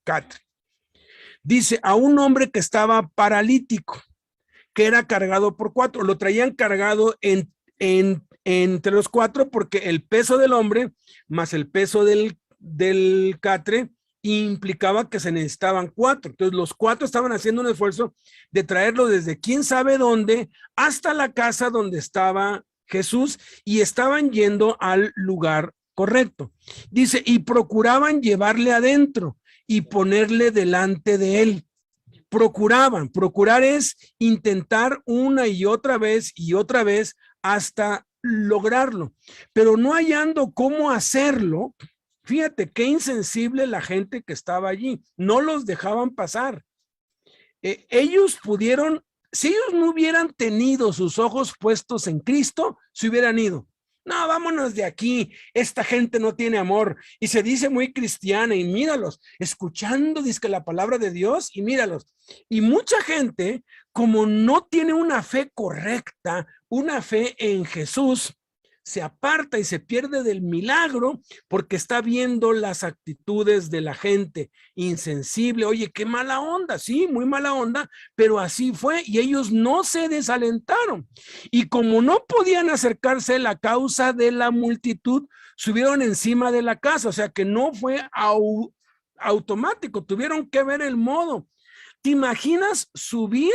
catre. Dice, a un hombre que estaba paralítico, que era cargado por 4, lo traían cargado entre los 4 porque el peso del hombre más el peso del catre implicaba que se necesitaban 4. Entonces los 4 estaban haciendo un esfuerzo de traerlo desde quién sabe dónde hasta la casa donde estaba Jesús, y estaban yendo al lugar correcto. Dice, y procuraban llevarle adentro y ponerle delante de él. Procurar es intentar una y otra vez hasta lograrlo, pero no hallando cómo hacerlo. Fíjate qué insensible la gente que estaba allí, no los dejaban pasar. Ellos pudieron, si ellos no hubieran tenido sus ojos puestos en Cristo, se hubieran ido. No, vámonos de aquí, esta gente no tiene amor y se dice muy cristiana, y míralos, escuchando dizque la palabra de Dios, y míralos. Y mucha gente, como no tiene una fe correcta, una fe en Jesús, se aparta y se pierde del milagro porque está viendo las actitudes de la gente insensible. Oye, qué mala onda, sí, muy mala onda, pero así fue, y ellos no se desalentaron. Y como no podían acercarse a la causa de la multitud, subieron encima de la casa, o sea que no fue automático, tuvieron que ver el modo. ¿Te imaginas subir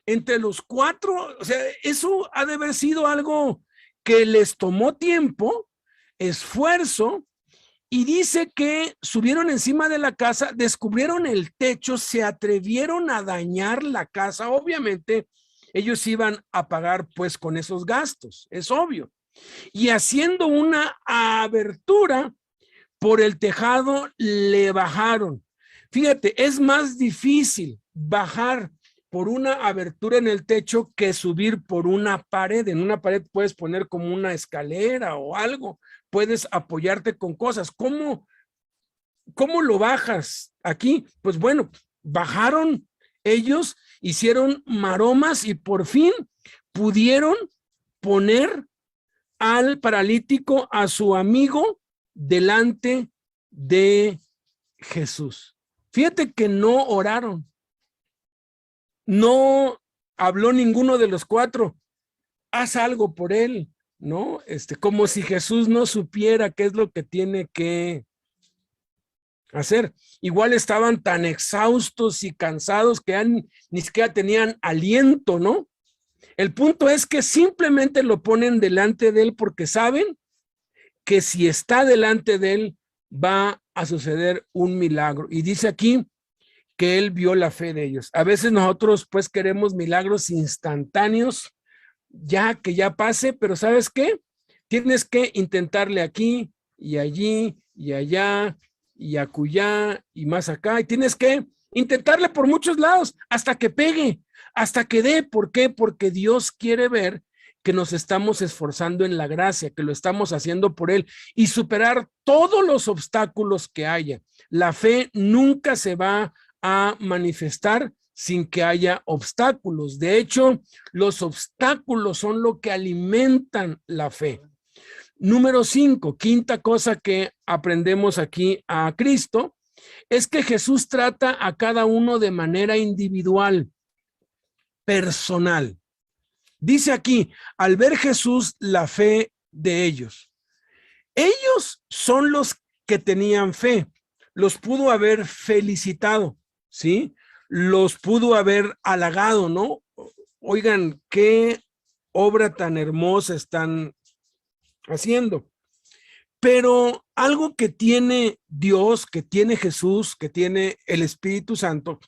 entre los 4? O sea, eso ha de haber sido algo que les tomó tiempo, esfuerzo, y dice que subieron encima de la casa, descubrieron el techo, se atrevieron a dañar la casa. Obviamente ellos iban a pagar pues con esos gastos, es obvio, y haciendo una abertura por el tejado le bajaron. Fíjate, es más difícil bajar por una abertura en el techo que subir por una pared. En una pared puedes poner como una escalera o algo, puedes apoyarte con cosas. ¿Cómo lo bajas aquí? Pues bueno, bajaron ellos, hicieron maromas y por fin pudieron poner al paralítico, a su amigo, delante de Jesús. Fíjate que no oraron. No habló ninguno de los 4, haz algo por él, ¿no? Como si Jesús no supiera qué es lo que tiene que hacer. Igual estaban tan exhaustos y cansados que ni siquiera tenían aliento, ¿no? El punto es que simplemente lo ponen delante de él porque saben que si está delante de él va a suceder un milagro. Y dice aquí que él vio la fe de ellos. A veces nosotros pues queremos milagros instantáneos, ya que ya pase, pero ¿sabes qué? Tienes que intentarle aquí y allí y allá y acullá y más acá, y tienes que intentarle por muchos lados hasta que pegue, hasta que dé. ¿Por qué? Porque Dios quiere ver que nos estamos esforzando en la gracia, que lo estamos haciendo por Él y superar todos los obstáculos que haya. La fe nunca se va a manifestar sin que haya obstáculos. De hecho, los obstáculos son lo que alimentan la fe. Número 5, quinta cosa que aprendemos aquí a Cristo, es que Jesús trata a cada uno de manera individual, personal. Dice aquí, al ver Jesús la fe de ellos. Ellos son los que tenían fe, los pudo haber felicitado, ¿sí? Los pudo haber halagado, ¿no? Oigan, qué obra tan hermosa están haciendo. Pero algo que tiene Dios, que tiene Jesús, que tiene el Espíritu Santo,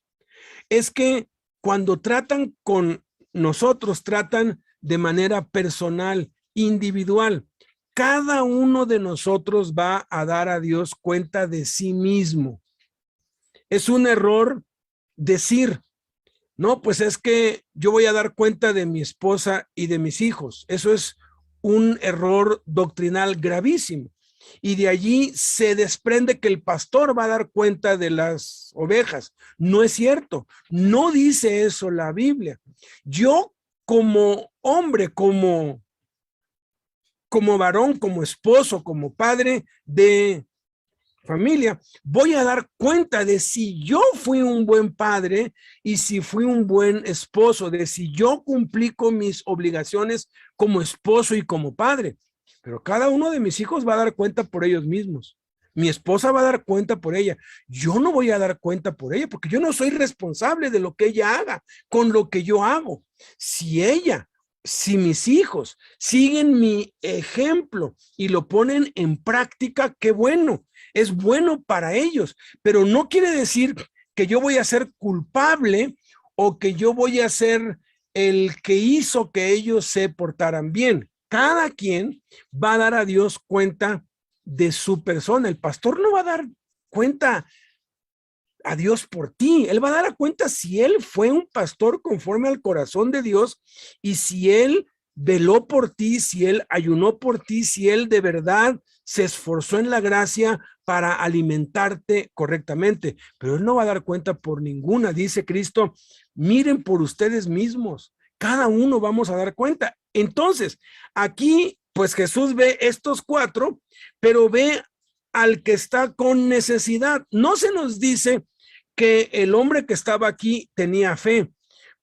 es que cuando tratan con nosotros, tratan de manera personal, individual. Cada uno de nosotros va a dar a Dios cuenta de sí mismo. Es un error decir, no, pues es que yo voy a dar cuenta de mi esposa y de mis hijos. Eso es un error doctrinal gravísimo. Y de allí se desprende que el pastor va a dar cuenta de las ovejas. No es cierto, no dice eso la Biblia. Yo como hombre, como varón, como esposo, como padre de familia, voy a dar cuenta de si yo fui un buen padre y si fui un buen esposo, de si yo cumplí con mis obligaciones como esposo y como padre. Pero cada uno de mis hijos va a dar cuenta por ellos mismos. Mi esposa va a dar cuenta por ella. Yo no voy a dar cuenta por ella porque yo no soy responsable de lo que ella haga con lo que yo hago. Si mis hijos siguen mi ejemplo y lo ponen en práctica, qué bueno, es bueno para ellos, pero no quiere decir que yo voy a ser culpable o que yo voy a ser el que hizo que ellos se portaran bien. Cada quien va a dar a Dios cuenta de su persona. El pastor no va a dar cuenta a Dios por ti. Él va a dar cuenta si él fue un pastor conforme al corazón de Dios y si él veló por ti, si él ayunó por ti, si él de verdad se esforzó en la gracia para alimentarte correctamente. Pero él no va a dar cuenta por ninguna. Dice Cristo, miren por ustedes mismos. Cada uno vamos a dar cuenta. Entonces, aquí, pues Jesús ve estos 4, pero ve al que está con necesidad. No se nos dice que el hombre que estaba aquí tenía fe,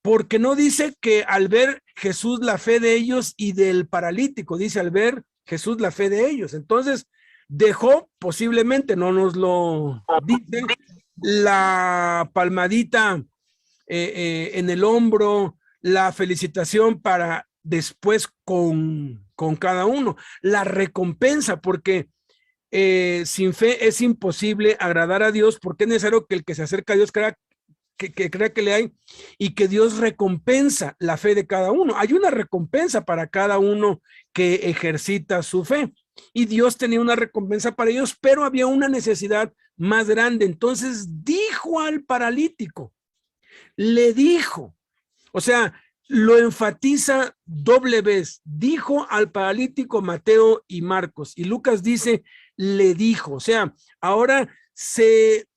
porque no dice que al ver Jesús la fe de ellos y del paralítico, dice al ver Jesús la fe de ellos. Entonces, dejó posiblemente, no nos lo dice, la palmadita en el hombro, la felicitación para después con cada uno, la recompensa, porque sin fe es imposible agradar a Dios, porque es necesario que el que se acerca a Dios crea que le hay y que Dios recompensa la fe de cada uno. Hay una recompensa para cada uno que ejercita su fe y Dios tenía una recompensa para ellos, pero había una necesidad más grande. Entonces dijo al paralítico, le dijo, o sea, lo enfatiza doble vez, dijo al paralítico Mateo y Marcos, y Lucas dice, le dijo, o sea, ahora se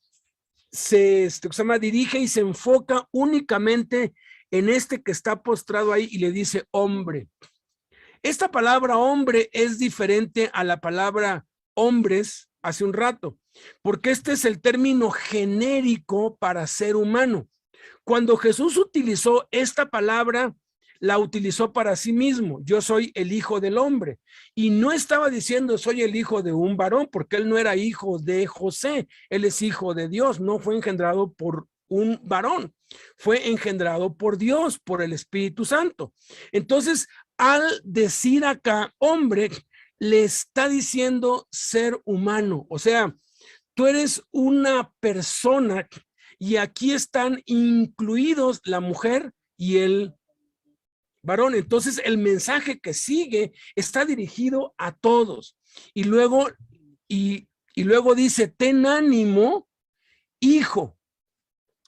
dirige y se enfoca únicamente en este que está postrado ahí y le dice hombre. Esta palabra hombre es diferente a la palabra hombres hace un rato, porque este es el término genérico para ser humano. Cuando Jesús utilizó esta palabra, la utilizó para sí mismo. Yo soy el hijo del hombre. Y no estaba diciendo soy el hijo de un varón, porque él no era hijo de José. Él es hijo de Dios. No fue engendrado por un varón. Fue engendrado por Dios, por el Espíritu Santo. Entonces, al decir acá hombre, le está diciendo ser humano. O sea, tú eres una persona y aquí están incluidos la mujer y el varón. Entonces el mensaje que sigue está dirigido a todos. Y luego, y luego dice, ten ánimo, hijo.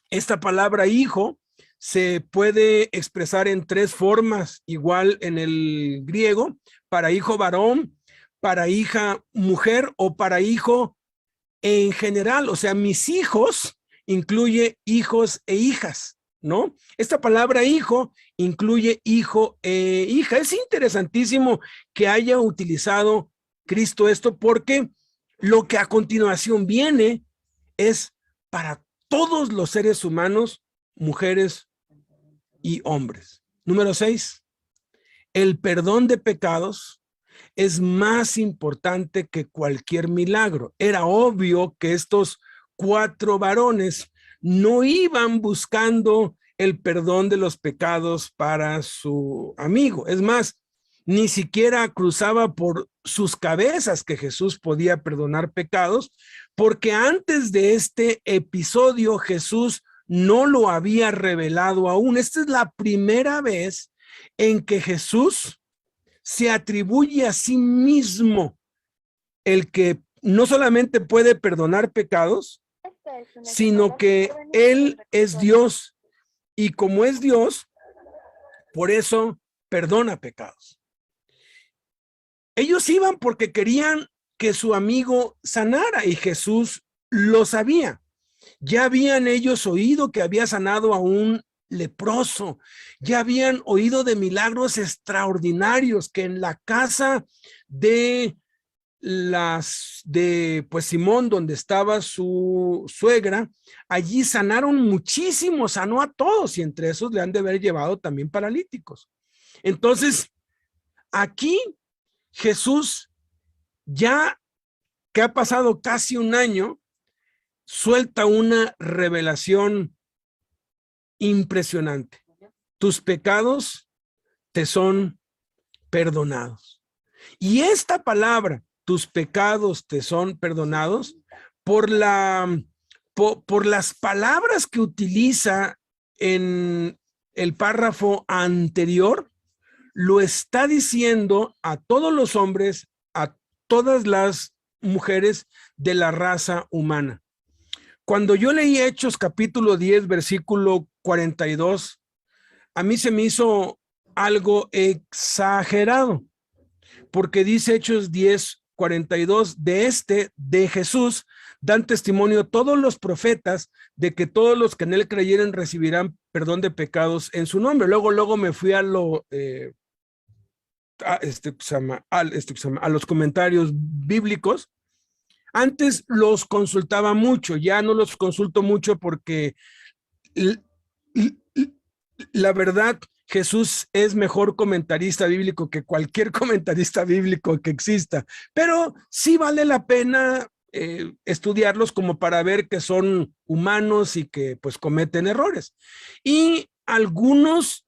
Esta palabra hijo se puede expresar en tres formas, igual en el griego, para hijo varón, para hija mujer o para hijo en general. O sea, mis hijos incluye hijos e hijas, ¿no? Esta palabra hijo incluye hijo e hija. Es interesantísimo que haya utilizado Cristo esto, porque lo que a continuación viene es para todos los seres humanos, mujeres y hombres. Número 6, el perdón de pecados es más importante que cualquier milagro. Era obvio que estos 4 varones no iban buscando el perdón de los pecados para su amigo. Es más, ni siquiera cruzaba por sus cabezas que Jesús podía perdonar pecados, porque antes de este episodio Jesús no lo había revelado aún. Esta es la primera vez en que Jesús se atribuye a sí mismo el que no solamente puede perdonar pecados, sino que Él es Dios, y como es Dios, por eso perdona pecados. Ellos iban porque querían que su amigo sanara, y Jesús lo sabía. Ya habían ellos oído que había sanado a un leproso, ya habían oído de milagros extraordinarios, que en la casa de pues Simón, donde estaba su suegra, allí sanaron muchísimo, sanó a todos, y entre esos le han de haber llevado también paralíticos. Entonces, aquí Jesús, ya que ha pasado casi un año, suelta una revelación impresionante. Tus pecados te son perdonados. Y esta palabra, tus pecados te son perdonados, por las palabras que utiliza en el párrafo anterior, lo está diciendo a todos los hombres, a todas las mujeres de la raza humana. Cuando yo leí Hechos capítulo 10, versículo 42, a mí se me hizo algo exagerado, porque dice Hechos 10, 42, de Jesús, dan testimonio todos los profetas de que todos los que en él creyeren recibirán perdón de pecados en su nombre. Luego me fui a los comentarios bíblicos. Antes los consultaba mucho, ya no los consulto mucho porque la verdad, Jesús es mejor comentarista bíblico que cualquier comentarista bíblico que exista, pero sí vale la pena estudiarlos como para ver que son humanos y que pues cometen errores. Y algunos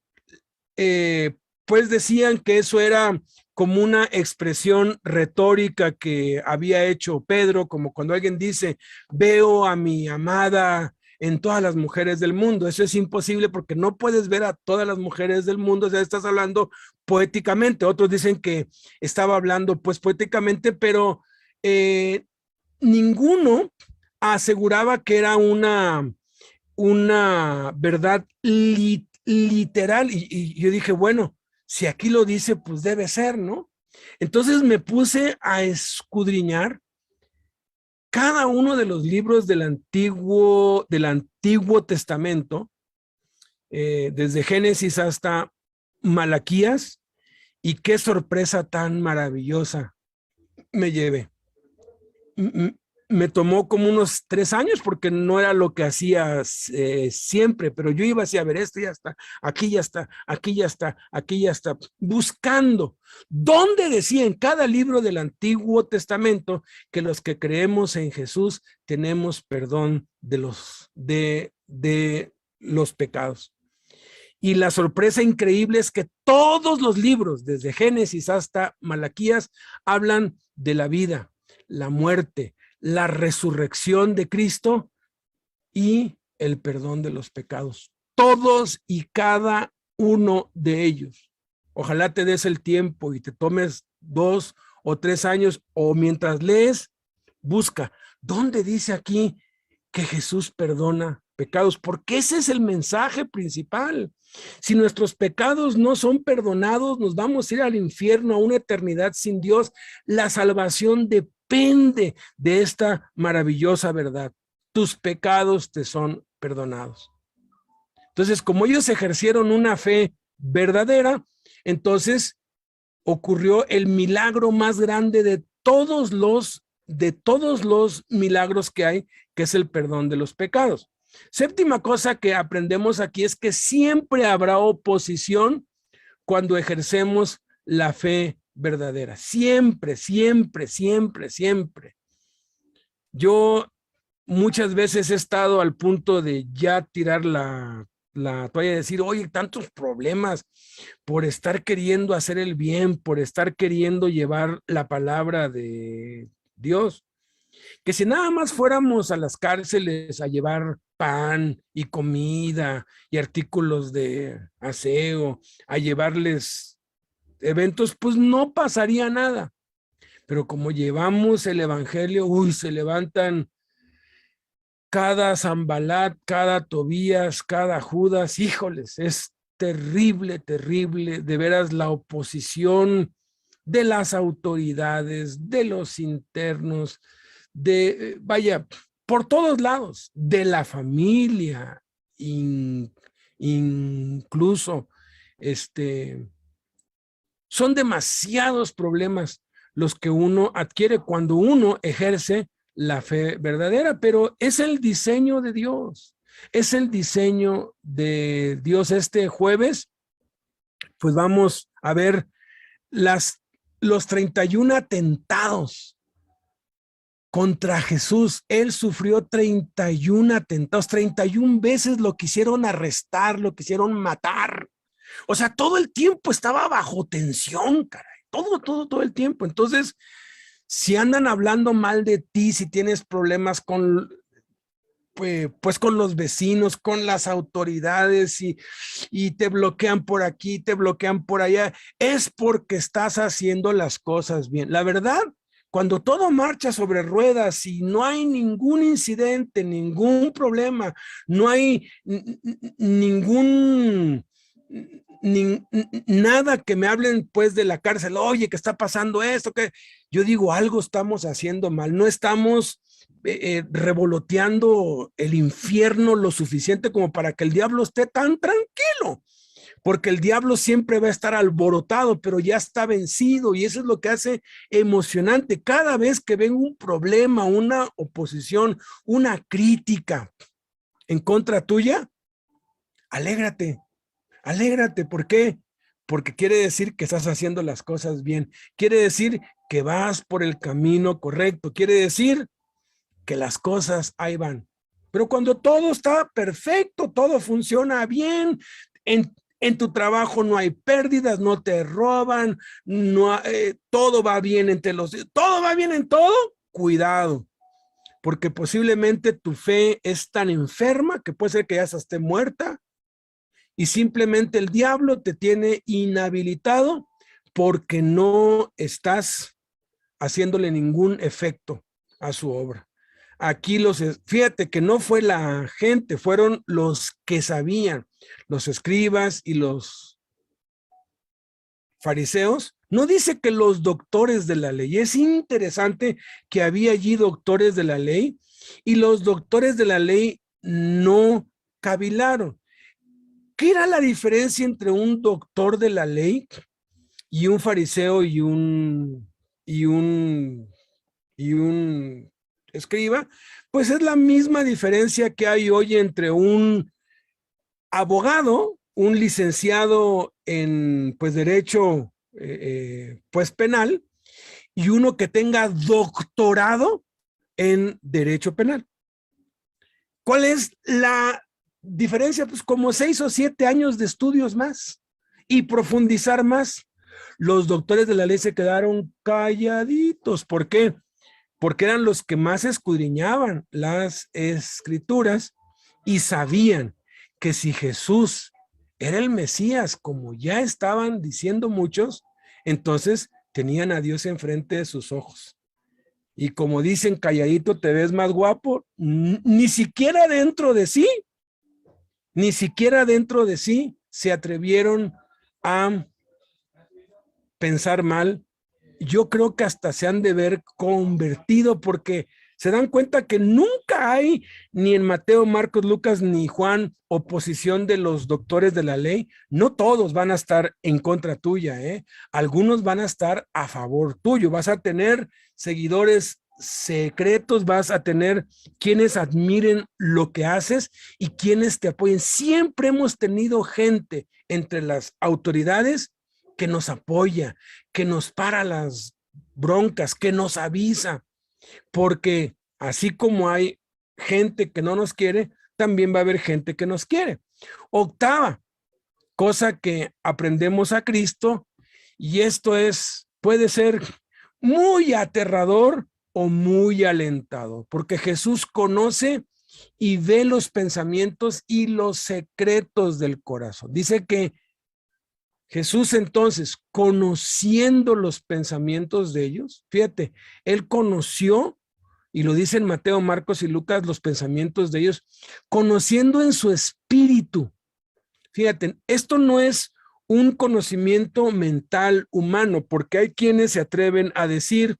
pues decían que eso era como una expresión retórica que había hecho Pedro, como cuando alguien dice, veo a mi amada en todas las mujeres del mundo. Eso es imposible porque no puedes ver a todas las mujeres del mundo, o sea, estás hablando poéticamente. Otros dicen que estaba hablando pues poéticamente, pero ninguno aseguraba que era una verdad literal. Y yo dije, bueno, si aquí lo dice, pues debe ser, ¿no? Entonces me puse a escudriñar cada uno de los libros del Antiguo Testamento, desde Génesis hasta Malaquías, y qué sorpresa tan maravillosa me llevé. me tomó como unos 3 años porque no era lo que hacía siempre, pero yo iba así, a ver, esto ya está, aquí ya está, aquí ya está, aquí ya está, buscando dónde decía en cada libro del Antiguo Testamento que los que creemos en Jesús tenemos perdón de los pecados. Y la sorpresa increíble es que todos los libros, desde Génesis hasta Malaquías, hablan de la vida, la muerte, la resurrección de Cristo y el perdón de los pecados. Todos y cada uno de ellos. Ojalá te des el tiempo y te tomes 2 o 3 años, o mientras lees, busca, ¿dónde dice aquí que Jesús perdona pecados? Porque ese es el mensaje principal. Si nuestros pecados no son perdonados, nos vamos a ir al infierno, a una eternidad sin Dios. La salvación depende de esta maravillosa verdad. Tus pecados te son perdonados. Entonces, como ellos ejercieron una fe verdadera, entonces ocurrió el milagro más grande de todos los milagros que hay, que es el perdón de los pecados. Séptima cosa que aprendemos aquí es que siempre habrá oposición cuando ejercemos la fe verdadera. Siempre, siempre, siempre, siempre. Yo muchas veces he estado al punto de ya tirar la toalla y decir, oye, tantos problemas por estar queriendo hacer el bien, por estar queriendo llevar la palabra de Dios. Que si nada más fuéramos a las cárceles a llevar pan y comida y artículos de aseo, a llevarles eventos, pues no pasaría nada. Pero como llevamos el evangelio, se levantan cada Sanbalat, cada Tobías, cada Judas, híjoles, es terrible, terrible, de veras la oposición de las autoridades, de los internos, vaya, por todos lados, de la familia, incluso, son demasiados problemas los que uno adquiere cuando uno ejerce la fe verdadera, pero es el diseño de Dios, es el diseño de Dios. Este jueves, pues vamos a ver los 31 atentados contra Jesús. Él sufrió 31 atentados, 31 veces lo quisieron arrestar, lo quisieron matar. O sea, todo el tiempo estaba bajo tensión, caray, todo el tiempo. Entonces, si andan hablando mal de ti, si tienes problemas con, pues con los vecinos, con las autoridades y te bloquean por aquí, te bloquean por allá, es porque estás haciendo las cosas bien. La verdad, cuando todo marcha sobre ruedas y no hay ningún incidente, ningún problema, no hay nada que me hablen pues de la cárcel, oye, que está pasando esto, que yo digo, algo estamos haciendo mal, no estamos revoloteando el infierno lo suficiente como para que el diablo esté tan tranquilo, porque el diablo siempre va a estar alborotado, pero ya está vencido, y eso es lo que hace emocionante. Cada vez que ven un problema, una oposición, una crítica en contra tuya, alégrate. Alégrate, ¿por qué? Porque quiere decir que estás haciendo las cosas bien, quiere decir que vas por el camino correcto, quiere decir que las cosas ahí van. Pero cuando todo está perfecto, todo funciona bien, en tu trabajo no hay pérdidas, no te roban, todo va bien todo va bien en todo, cuidado, porque posiblemente tu fe es tan enferma que puede ser que ya esté muerta, y simplemente el diablo te tiene inhabilitado porque no estás haciéndole ningún efecto a su obra. Aquí fíjate que no fue la gente, fueron los que sabían, los escribas y los fariseos. No dice que los doctores de la ley. Es interesante que había allí doctores de la ley y los doctores de la ley no cavilaron. ¿Qué era la diferencia entre un doctor de la ley y un fariseo y un escriba, pues es la misma diferencia que hay hoy entre un abogado, un licenciado en pues derecho pues penal, y uno que tenga doctorado en derecho penal. ¿Cuál es la diferencia? Pues como 6 o 7 años de estudios más y profundizar más. Los doctores de la ley se quedaron calladitos. ¿Por qué? Porque eran los que más escudriñaban las escrituras y sabían que si Jesús era el Mesías, como ya estaban diciendo muchos, entonces tenían a Dios enfrente de sus ojos. Y como dicen, calladito te ves más guapo, ni siquiera dentro de sí se atrevieron a pensar mal. Yo creo que hasta se han de ver convertido, porque se dan cuenta que nunca hay, ni en Mateo, Marcos, Lucas, ni Juan, oposición de los doctores de la ley. No todos van a estar en contra tuya, algunos van a estar a favor tuyo. Vas a tener seguidores secretos, vas a tener quienes admiren lo que haces y quienes te apoyen. Siempre hemos tenido gente entre las autoridades que nos apoya, que nos para las broncas, que nos avisa, porque así como hay gente que no nos quiere, también va a haber gente que nos quiere. Octava cosa que aprendemos a Cristo, y esto puede ser muy aterrador o muy alentador, porque Jesús conoce y ve los pensamientos y los secretos del corazón. Dice que Jesús entonces, conociendo los pensamientos de ellos, fíjate, él conoció, y lo dice en Mateo, Marcos y Lucas, los pensamientos de ellos, conociendo en su espíritu. Fíjate, esto no es un conocimiento mental humano, porque hay quienes se atreven a decir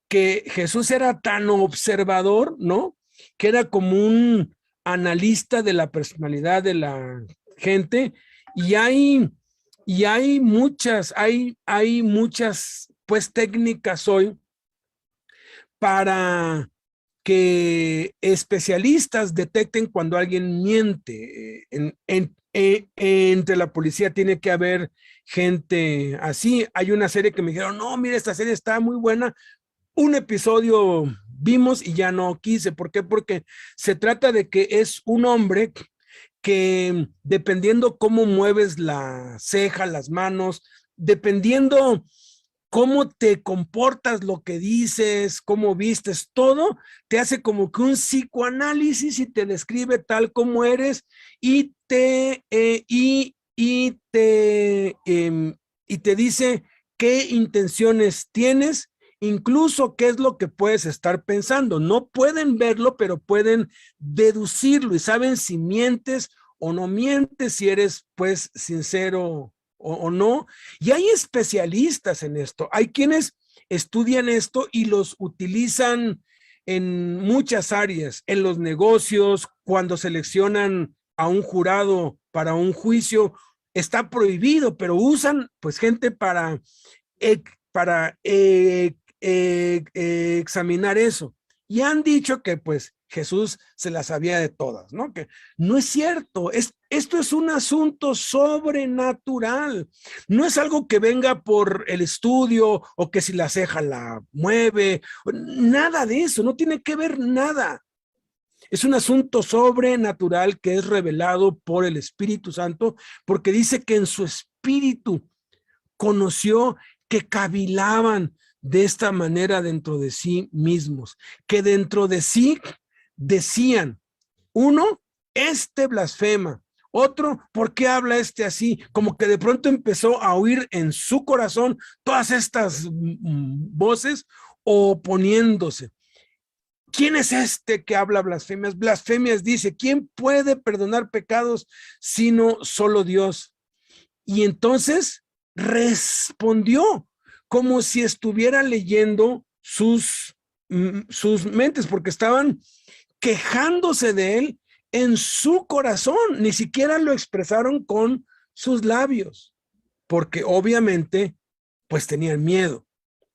que Jesús era tan observador, ¿no? Que era como un analista de la personalidad de la gente, y hay muchas pues técnicas hoy para que especialistas detecten cuando alguien miente. Entre la policía tiene que haber gente así. Hay una serie que me dijeron, no, mira, esta serie está muy buena. Un episodio vimos y ya no quise. ¿Por qué? Porque se trata de que es un hombre que dependiendo cómo mueves la ceja, las manos, dependiendo cómo te comportas, lo que dices, cómo vistes, todo te hace como que un psicoanálisis y te describe tal como eres y te dice qué intenciones tienes, incluso qué es lo que puedes estar pensando. No pueden verlo, pero pueden deducirlo y saben si mientes o no mientes, si eres pues sincero o no. Y hay especialistas en esto. Hay quienes estudian esto y los utilizan en muchas áreas, en los negocios, cuando seleccionan a un jurado para un juicio. Está prohibido, pero usan pues gente para examinar eso. Y han dicho que pues Jesús se las sabía de todas, ¿no? Que no es cierto. Esto es un asunto sobrenatural. No es algo que venga por el estudio o que si la ceja la mueve. Nada de eso. No tiene que ver nada. Es un asunto sobrenatural que es revelado por el Espíritu Santo, porque dice que en su espíritu conoció que cavilaban de esta manera dentro de sí mismos, que dentro de sí decían, uno, este blasfema, otro, ¿por qué habla este así? Como que de pronto empezó a oír en su corazón todas estas voces oponiéndose. ¿Quién es este que habla blasfemias? Blasfemias dice, ¿quién puede perdonar pecados sino solo Dios? Y entonces respondió como si estuviera leyendo sus mentes, porque estaban quejándose de él en su corazón, ni siquiera lo expresaron con sus labios, porque obviamente pues tenían miedo.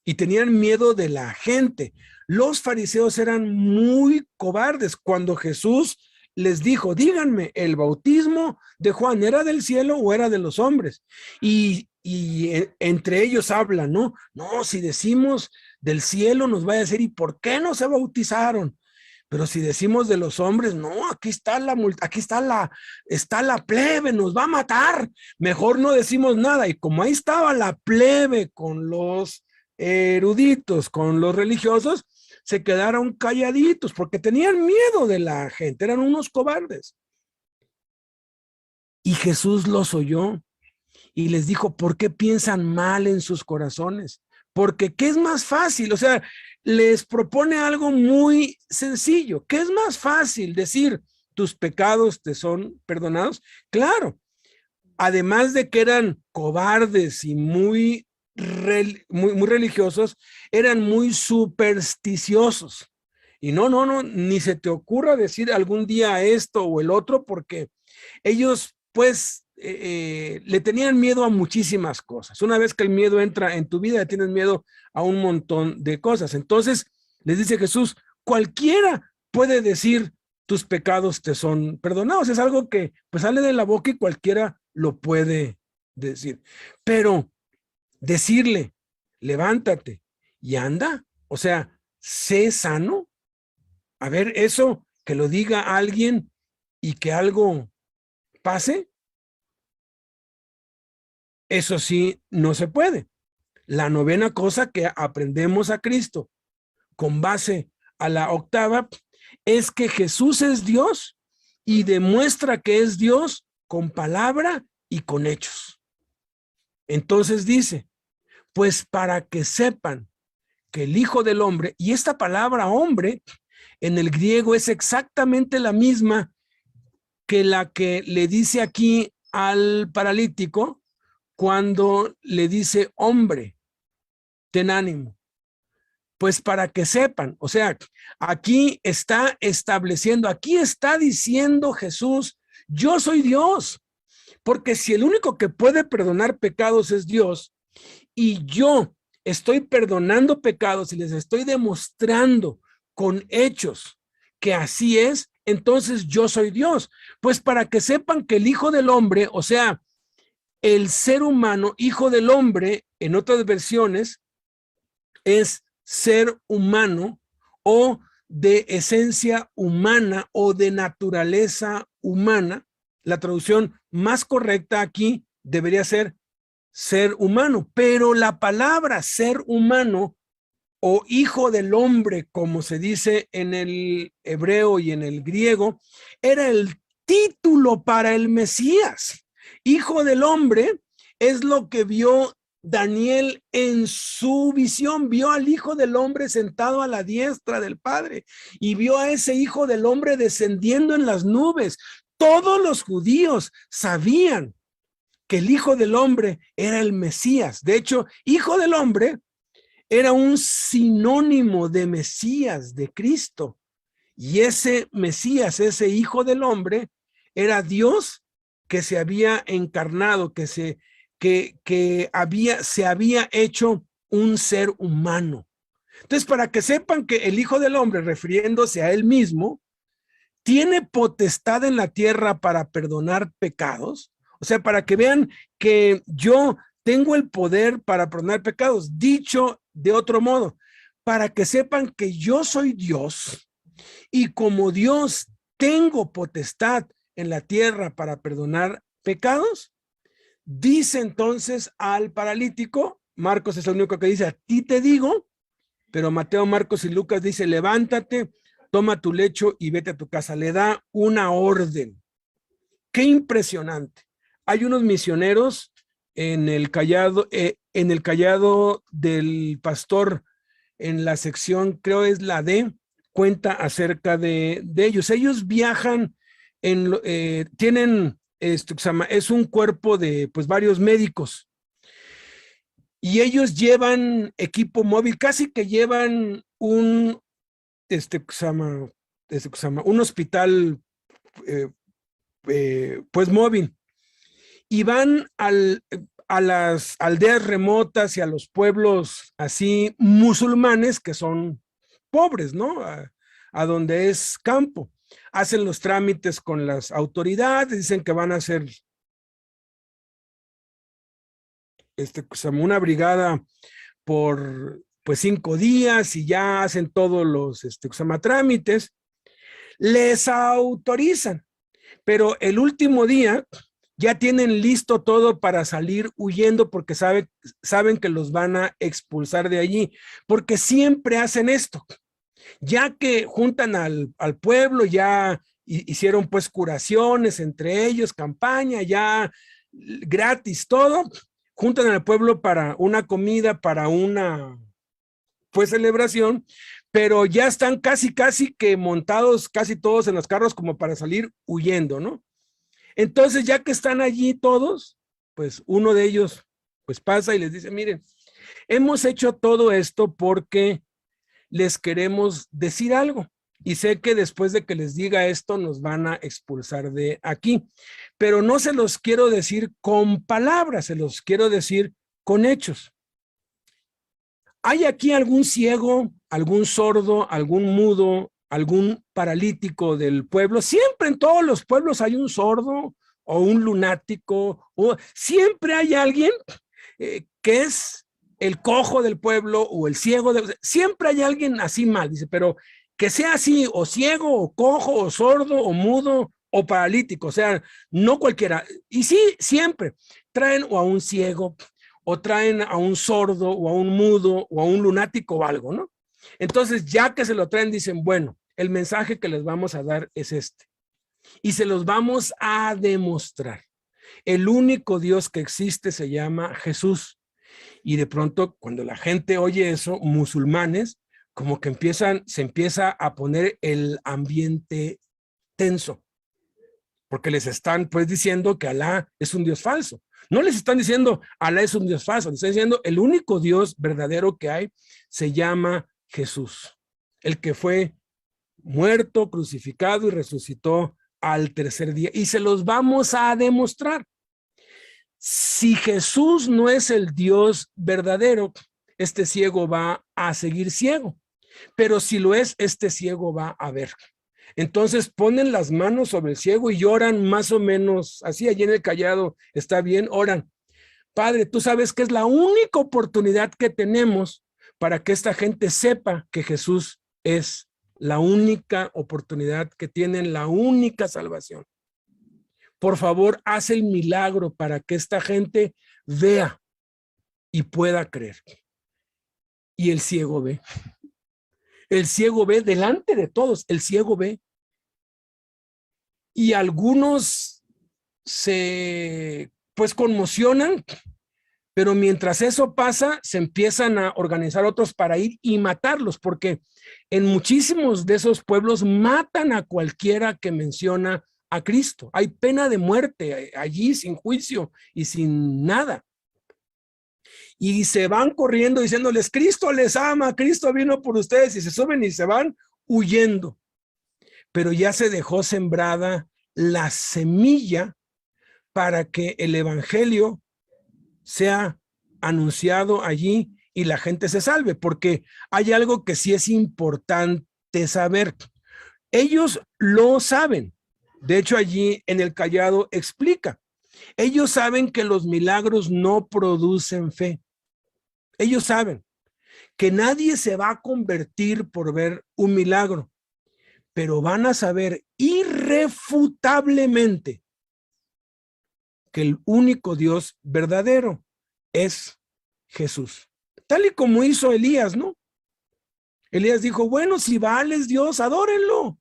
y tenían miedo de la gente. Los fariseos eran muy cobardes. Cuando Jesús les dijo, díganme, ¿el bautismo de Juan era del cielo o era de los hombres? Y entre ellos hablan, ¿no? No, si decimos del cielo nos va a decir, ¿y por qué no se bautizaron? Pero si decimos de los hombres, no, aquí está la plebe, nos va a matar. Mejor no decimos nada. Y como ahí estaba la plebe con los eruditos, con los religiosos, se quedaron calladitos porque tenían miedo de la gente, eran unos cobardes. Y Jesús los oyó y les dijo, ¿por qué piensan mal en sus corazones? Porque ¿qué es más fácil? O sea, les propone algo muy sencillo. ¿Qué es más fácil decir, tus pecados te son perdonados? Claro, además de que eran cobardes y muy religiosos, eran muy supersticiosos. Y no, ni se te ocurra decir algún día esto o el otro, porque ellos pues le tenían miedo a muchísimas cosas. Una vez que el miedo entra en tu vida, tienes miedo a un montón de cosas. Entonces les dice Jesús, cualquiera puede decir tus pecados te son perdonados. Es algo que pues sale de la boca y cualquiera lo puede decir. Pero decirle, levántate y anda, o sea, sé sano. A ver, eso que lo diga alguien y que algo pase, eso sí no se puede. La novena cosa que aprendemos a Cristo con base a la octava es que Jesús es Dios y demuestra que es Dios con palabra y con hechos. Entonces dice, pues para que sepan que el Hijo del Hombre, y esta palabra hombre en el griego es exactamente la misma que la que le dice aquí al paralítico cuando le dice hombre, ten ánimo. Pues para que sepan, o sea, aquí está estableciendo, aquí está diciendo Jesús, yo soy Dios, porque si el único que puede perdonar pecados es Dios, y yo estoy perdonando pecados y les estoy demostrando con hechos que así es, entonces yo soy Dios. Pues para que sepan que el Hijo del Hombre, o sea, el ser humano, Hijo del Hombre, en otras versiones, es ser humano o de esencia humana o de naturaleza humana. La traducción más correcta aquí debería ser humano, pero la palabra ser humano o hijo del hombre, como se dice en el hebreo y en el griego, era el título para el Mesías. Hijo del hombre es lo que vio Daniel en su visión, vio al Hijo del Hombre sentado a la diestra del Padre y vio a ese Hijo del Hombre descendiendo en las nubes. Todos los judíos sabían que el Hijo del Hombre era el Mesías. De hecho, Hijo del Hombre era un sinónimo de Mesías, de Cristo. Y ese Mesías, ese Hijo del Hombre, era Dios que se había encarnado, que se había hecho un ser humano. Entonces, para que sepan que el Hijo del Hombre, refiriéndose a él mismo, tiene potestad en la tierra para perdonar pecados. O sea, para que vean que yo tengo el poder para perdonar pecados. Dicho de otro modo, para que sepan que yo soy Dios y como Dios tengo potestad en la tierra para perdonar pecados. Dice entonces al paralítico, Marcos es el único que dice, a ti te digo, pero Mateo, Marcos y Lucas dice, levántate, toma tu lecho y vete a tu casa. Le da una orden. Qué impresionante. Hay unos misioneros en el Callado del Pastor, en la sección, creo es la D, cuenta acerca de ellos. Ellos viajan, tienen, es un cuerpo de pues varios médicos y ellos llevan equipo móvil, casi que llevan un hospital pues móvil, y van a las aldeas remotas y a los pueblos así musulmanes que son pobres, ¿no? A donde es campo. Hacen los trámites con las autoridades, dicen que van a hacer una brigada por pues 5 días y ya hacen todos los trámites, les autorizan, pero el último día ya tienen listo todo para salir huyendo porque saben que los van a expulsar de allí, porque siempre hacen esto. Ya que juntan al pueblo, ya hicieron pues curaciones entre ellos, campaña, ya gratis todo, juntan al pueblo para una comida, para una pues celebración, pero ya están casi que montados casi todos en los carros como para salir huyendo, ¿no? Entonces ya que están allí todos, pues uno de ellos pues pasa y les dice, miren, hemos hecho todo esto porque les queremos decir algo y sé que después de que les diga esto nos van a expulsar de aquí, pero no se los quiero decir con palabras, se los quiero decir con hechos. ¿Hay aquí algún ciego, algún sordo, algún mudo, algún paralítico del pueblo? Siempre en todos los pueblos hay un sordo o un lunático, o siempre hay alguien que es el cojo del pueblo o el ciego, siempre hay alguien así mal, dice, pero que sea así, o ciego, o cojo, o sordo, o mudo, o paralítico, o sea, no cualquiera. Y sí, siempre traen o a un ciego, o traen a un sordo, o a un mudo, o a un lunático o algo, ¿no? Entonces, ya que se lo traen, dicen, bueno, el mensaje que les vamos a dar es este. Y se los vamos a demostrar. El único Dios que existe se llama Jesús. Y de pronto, cuando la gente oye eso, musulmanes, como que se empieza a poner el ambiente tenso. Porque les están pues diciendo que Alá es un Dios falso. No les están diciendo Alá es un Dios falso, les están diciendo el único Dios verdadero que hay se llama Jesús, el que fue muerto, crucificado y resucitó al tercer día. Y se los vamos a demostrar. Si Jesús no es el Dios verdadero, este ciego va a seguir ciego. Pero si lo es, este ciego va a ver. Entonces ponen las manos sobre el ciego y lloran más o menos así, allí en el Callado, está bien, oran. Padre, tú sabes que es la única oportunidad que tenemos para que esta gente sepa que Jesús es la única oportunidad que tienen, la única salvación. Por favor, haz el milagro para que esta gente vea y pueda creer. Y el ciego ve. El ciego ve delante de todos, el ciego ve. Y algunos se pues conmocionan, pero mientras eso pasa, se empiezan a organizar otros para ir y matarlos, porque en muchísimos de esos pueblos matan a cualquiera que menciona a Cristo. Hay pena de muerte allí sin juicio y sin nada. Y se van corriendo diciéndoles, Cristo les ama, Cristo vino por ustedes, y se suben y se van huyendo. Pero ya se dejó sembrada la semilla para que el evangelio sea anunciado allí y la gente se salve, porque hay algo que sí es importante saber. Ellos lo saben. De hecho, allí en el Callado explica. Ellos saben que los milagros no producen fe. Ellos saben que nadie se va a convertir por ver un milagro, pero van a saber irrefutablemente que el único Dios verdadero es Jesús. Tal y como hizo Elías, ¿no? Elías dijo, bueno, si Baal es Dios, adórenlo.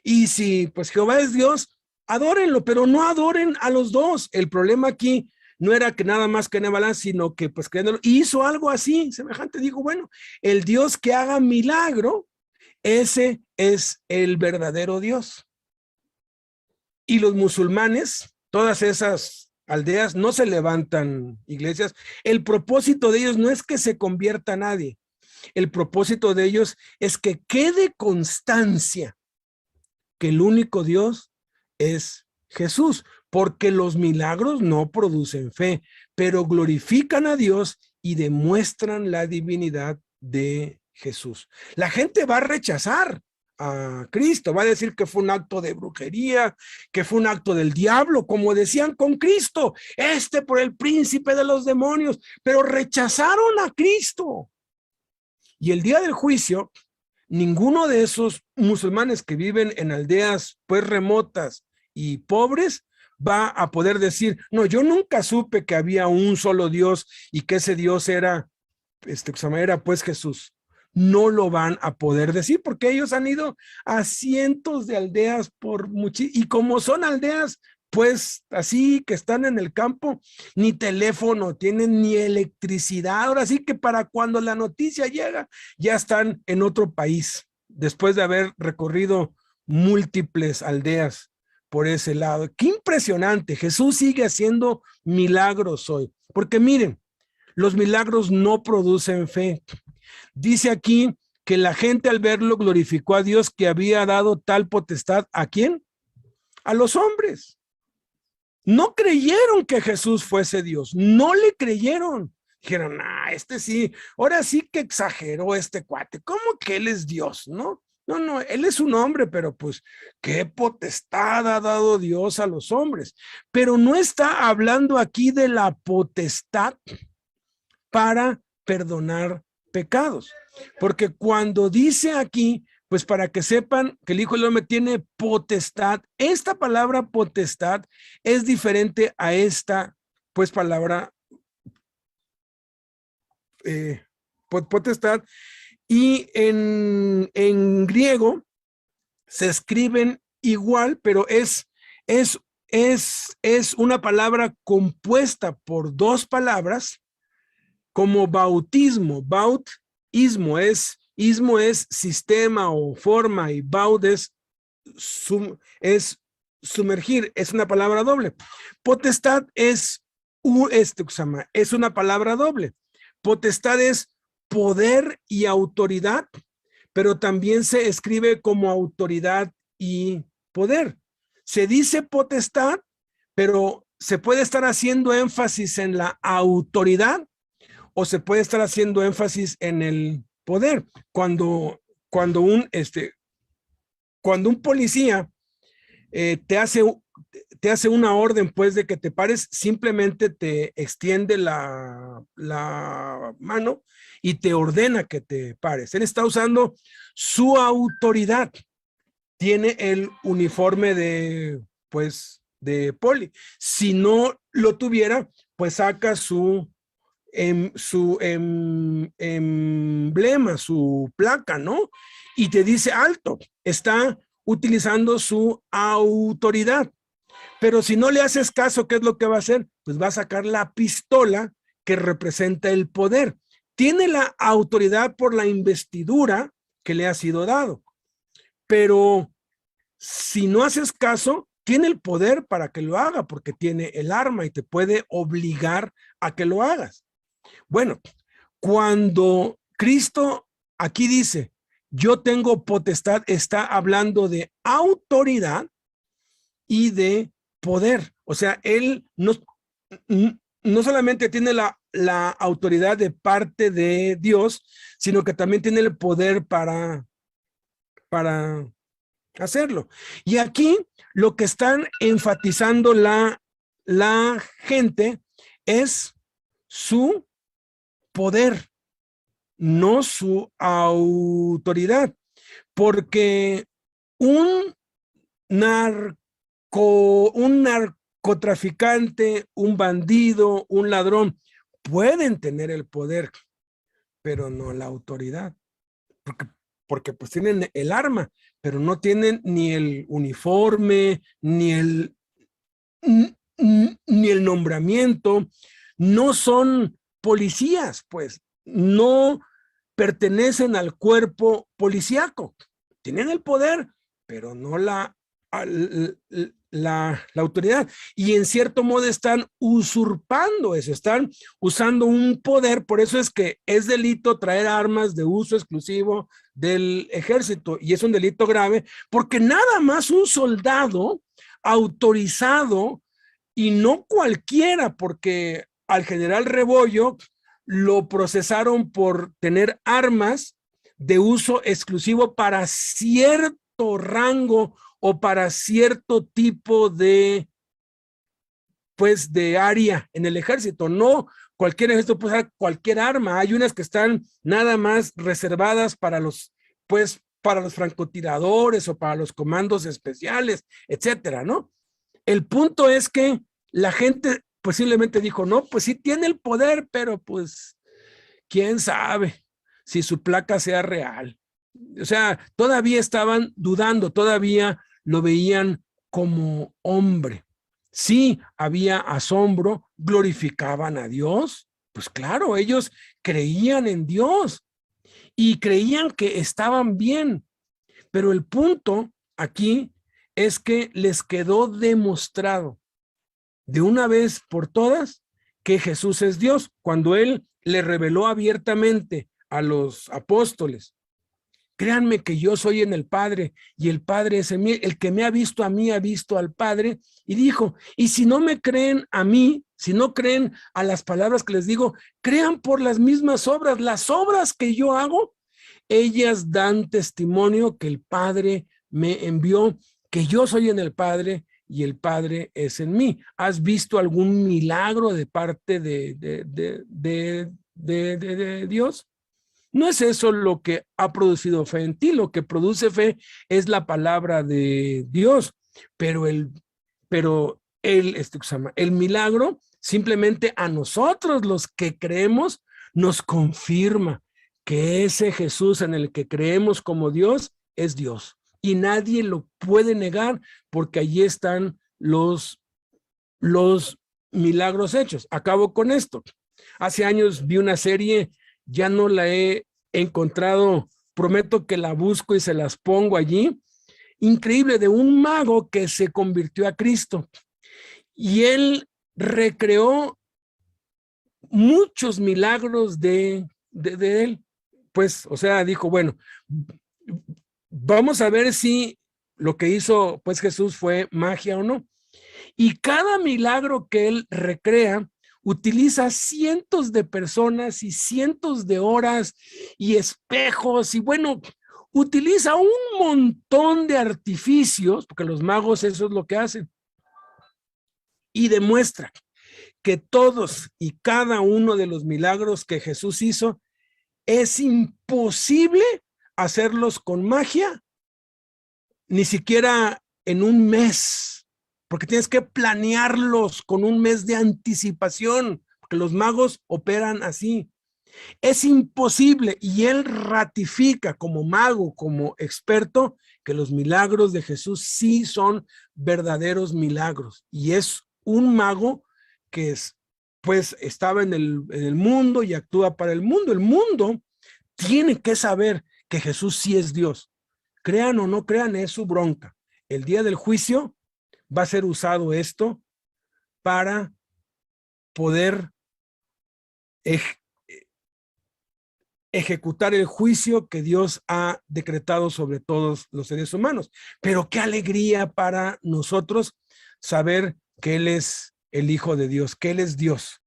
Y si pues Jehová es Dios, adórenlo, pero no adoren a los dos. El problema aquí no era que nada más que Nebalán, sino que pues creyéndolo, hizo algo así, semejante. Dijo, bueno, el Dios que haga milagro, ese es el verdadero Dios. Y los musulmanes, todas esas aldeas, no se levantan iglesias. El propósito de ellos no es que se convierta nadie. El propósito de ellos es que quede constancia que el único Dios es Jesús, porque los milagros no producen fe, pero glorifican a Dios y demuestran la divinidad de Jesús. La gente va a rechazar a Cristo, va a decir que fue un acto de brujería, que fue un acto del diablo, como decían con Cristo, por el príncipe de los demonios, pero rechazaron a Cristo. Y el día del juicio, ninguno de esos musulmanes que viven en aldeas pues remotas y pobres va a poder decir, no, yo nunca supe que había un solo Dios y que ese Dios era pues Jesús. No lo van a poder decir porque ellos han ido a cientos de aldeas y como son aldeas pues así que están en el campo, ni teléfono tienen, ni electricidad. Ahora sí que para cuando la noticia llega, ya están en otro país, después de haber recorrido múltiples aldeas por ese lado. Qué impresionante. Jesús sigue haciendo milagros hoy, porque miren, los milagros no producen fe. Dice aquí que la gente al verlo glorificó a Dios que había dado tal potestad. ¿A quién? A los hombres. No creyeron que Jesús fuese Dios, no le creyeron. Dijeron, sí, ahora sí que exageró este cuate, ¿cómo que él es Dios? No, él es un hombre, pero pues, ¿qué potestad ha dado Dios a los hombres? Pero no está hablando aquí de la potestad para perdonar pecados, porque cuando dice aquí, pues para que sepan que el Hijo del Hombre tiene potestad, esta palabra potestad es diferente a esta, pues palabra potestad, y en griego se escriben igual, pero es una palabra compuesta por dos palabras, como bautismo. Bautismo ismo es sistema o forma y baud es sumergir, es una palabra doble. Potestad es una palabra doble. Potestad es poder y autoridad, pero también se escribe como autoridad y poder. Se dice potestad, pero se puede estar haciendo énfasis en la autoridad o se puede estar haciendo énfasis en el poder. Cuando un policía te hace una orden, pues, de que te pares, simplemente te extiende la mano y te ordena que te pares. Él está usando su autoridad. Tiene el uniforme de poli. Si no lo tuviera, pues saca su emblema, su placa, ¿no? Y te dice alto, está utilizando su autoridad. Pero si no le haces caso, ¿qué es lo que va a hacer? Pues va a sacar la pistola que representa el poder. Tiene la autoridad por la investidura que le ha sido dado. Pero si no haces caso, tiene el poder para que lo haga, porque tiene el arma y te puede obligar a que lo hagas. Bueno, cuando Cristo aquí dice, yo tengo potestad, está hablando de autoridad y de poder. O sea, él no solamente tiene la autoridad de parte de Dios, sino que también tiene el poder para hacerlo. Y aquí lo que están enfatizando la gente es su poder, no su autoridad, porque un narcotraficante, un bandido, un ladrón, pueden tener el poder, pero no la autoridad, porque pues tienen el arma, pero no tienen ni el uniforme, ni el nombramiento, no son policías, pues, no pertenecen al cuerpo policíaco. Tienen el poder, pero no la autoridad. Y en cierto modo están usurpando eso, están usando un poder. Por eso es que es delito traer armas de uso exclusivo del ejército, y es un delito grave, porque nada más un soldado autorizado, y no cualquiera, porque al general Rebollo lo procesaron por tener armas de uso exclusivo para cierto rango o para cierto tipo de, pues, de área en el ejército. No cualquier ejército puede usar cualquier arma. Hay unas que están nada más reservadas para los, pues, para los francotiradores o para los comandos especiales, etcétera, ¿no? El punto es que la gente posiblemente dijo, no, pues sí tiene el poder, pero pues, quién sabe si su placa sea real. O sea, todavía estaban dudando, todavía lo veían como hombre. Sí, había asombro, glorificaban a Dios. Pues claro, ellos creían en Dios y creían que estaban bien. Pero el punto aquí es que les quedó demostrado de una vez por todas que Jesús es Dios. Cuando él le reveló abiertamente a los apóstoles, créanme que yo soy en el Padre y el Padre es en mí, el que me ha visto a mí ha visto al Padre, y dijo, y si no me creen a mí, si no creen a las palabras que les digo, crean por las mismas obras. Las obras que yo hago, ellas dan testimonio que el Padre me envió, que yo soy en el Padre y el Padre es en mí. ¿Has visto algún milagro de parte de Dios? No es eso lo que ha producido fe en ti. Lo que produce fe es la palabra de Dios, pero el milagro simplemente a nosotros los que creemos nos confirma que ese Jesús en el que creemos como Dios es Dios. Y nadie lo puede negar porque allí están los milagros hechos. Acabo con esto. Hace años vi una serie, ya no la he encontrado, prometo que la busco y se las pongo allí. Increíble, de un mago que se convirtió a Cristo. Y él recreó muchos milagros de él. Pues, o sea, dijo, bueno, vamos a ver si lo que hizo pues Jesús fue magia o no. Y cada milagro que él recrea utiliza cientos de personas y cientos de horas y espejos y bueno, utiliza un montón de artificios, porque los magos eso es lo que hacen, y demuestra que todos y cada uno de los milagros que Jesús hizo es imposible hacerlos con magia, ni siquiera en un mes, porque tienes que planearlos con un mes de anticipación, porque los magos operan así. Es imposible, y él ratifica como mago, como experto, que los milagros de Jesús sí son verdaderos milagros, y es un mago que pues estaba en el mundo y actúa para el mundo. El mundo tiene que saber que Jesús sí es Dios. Crean o no crean, es su bronca. El día del juicio va a ser usado esto para poder ejecutar el juicio que Dios ha decretado sobre todos los seres humanos. Pero qué alegría para nosotros saber que Él es el Hijo de Dios, que Él es Dios.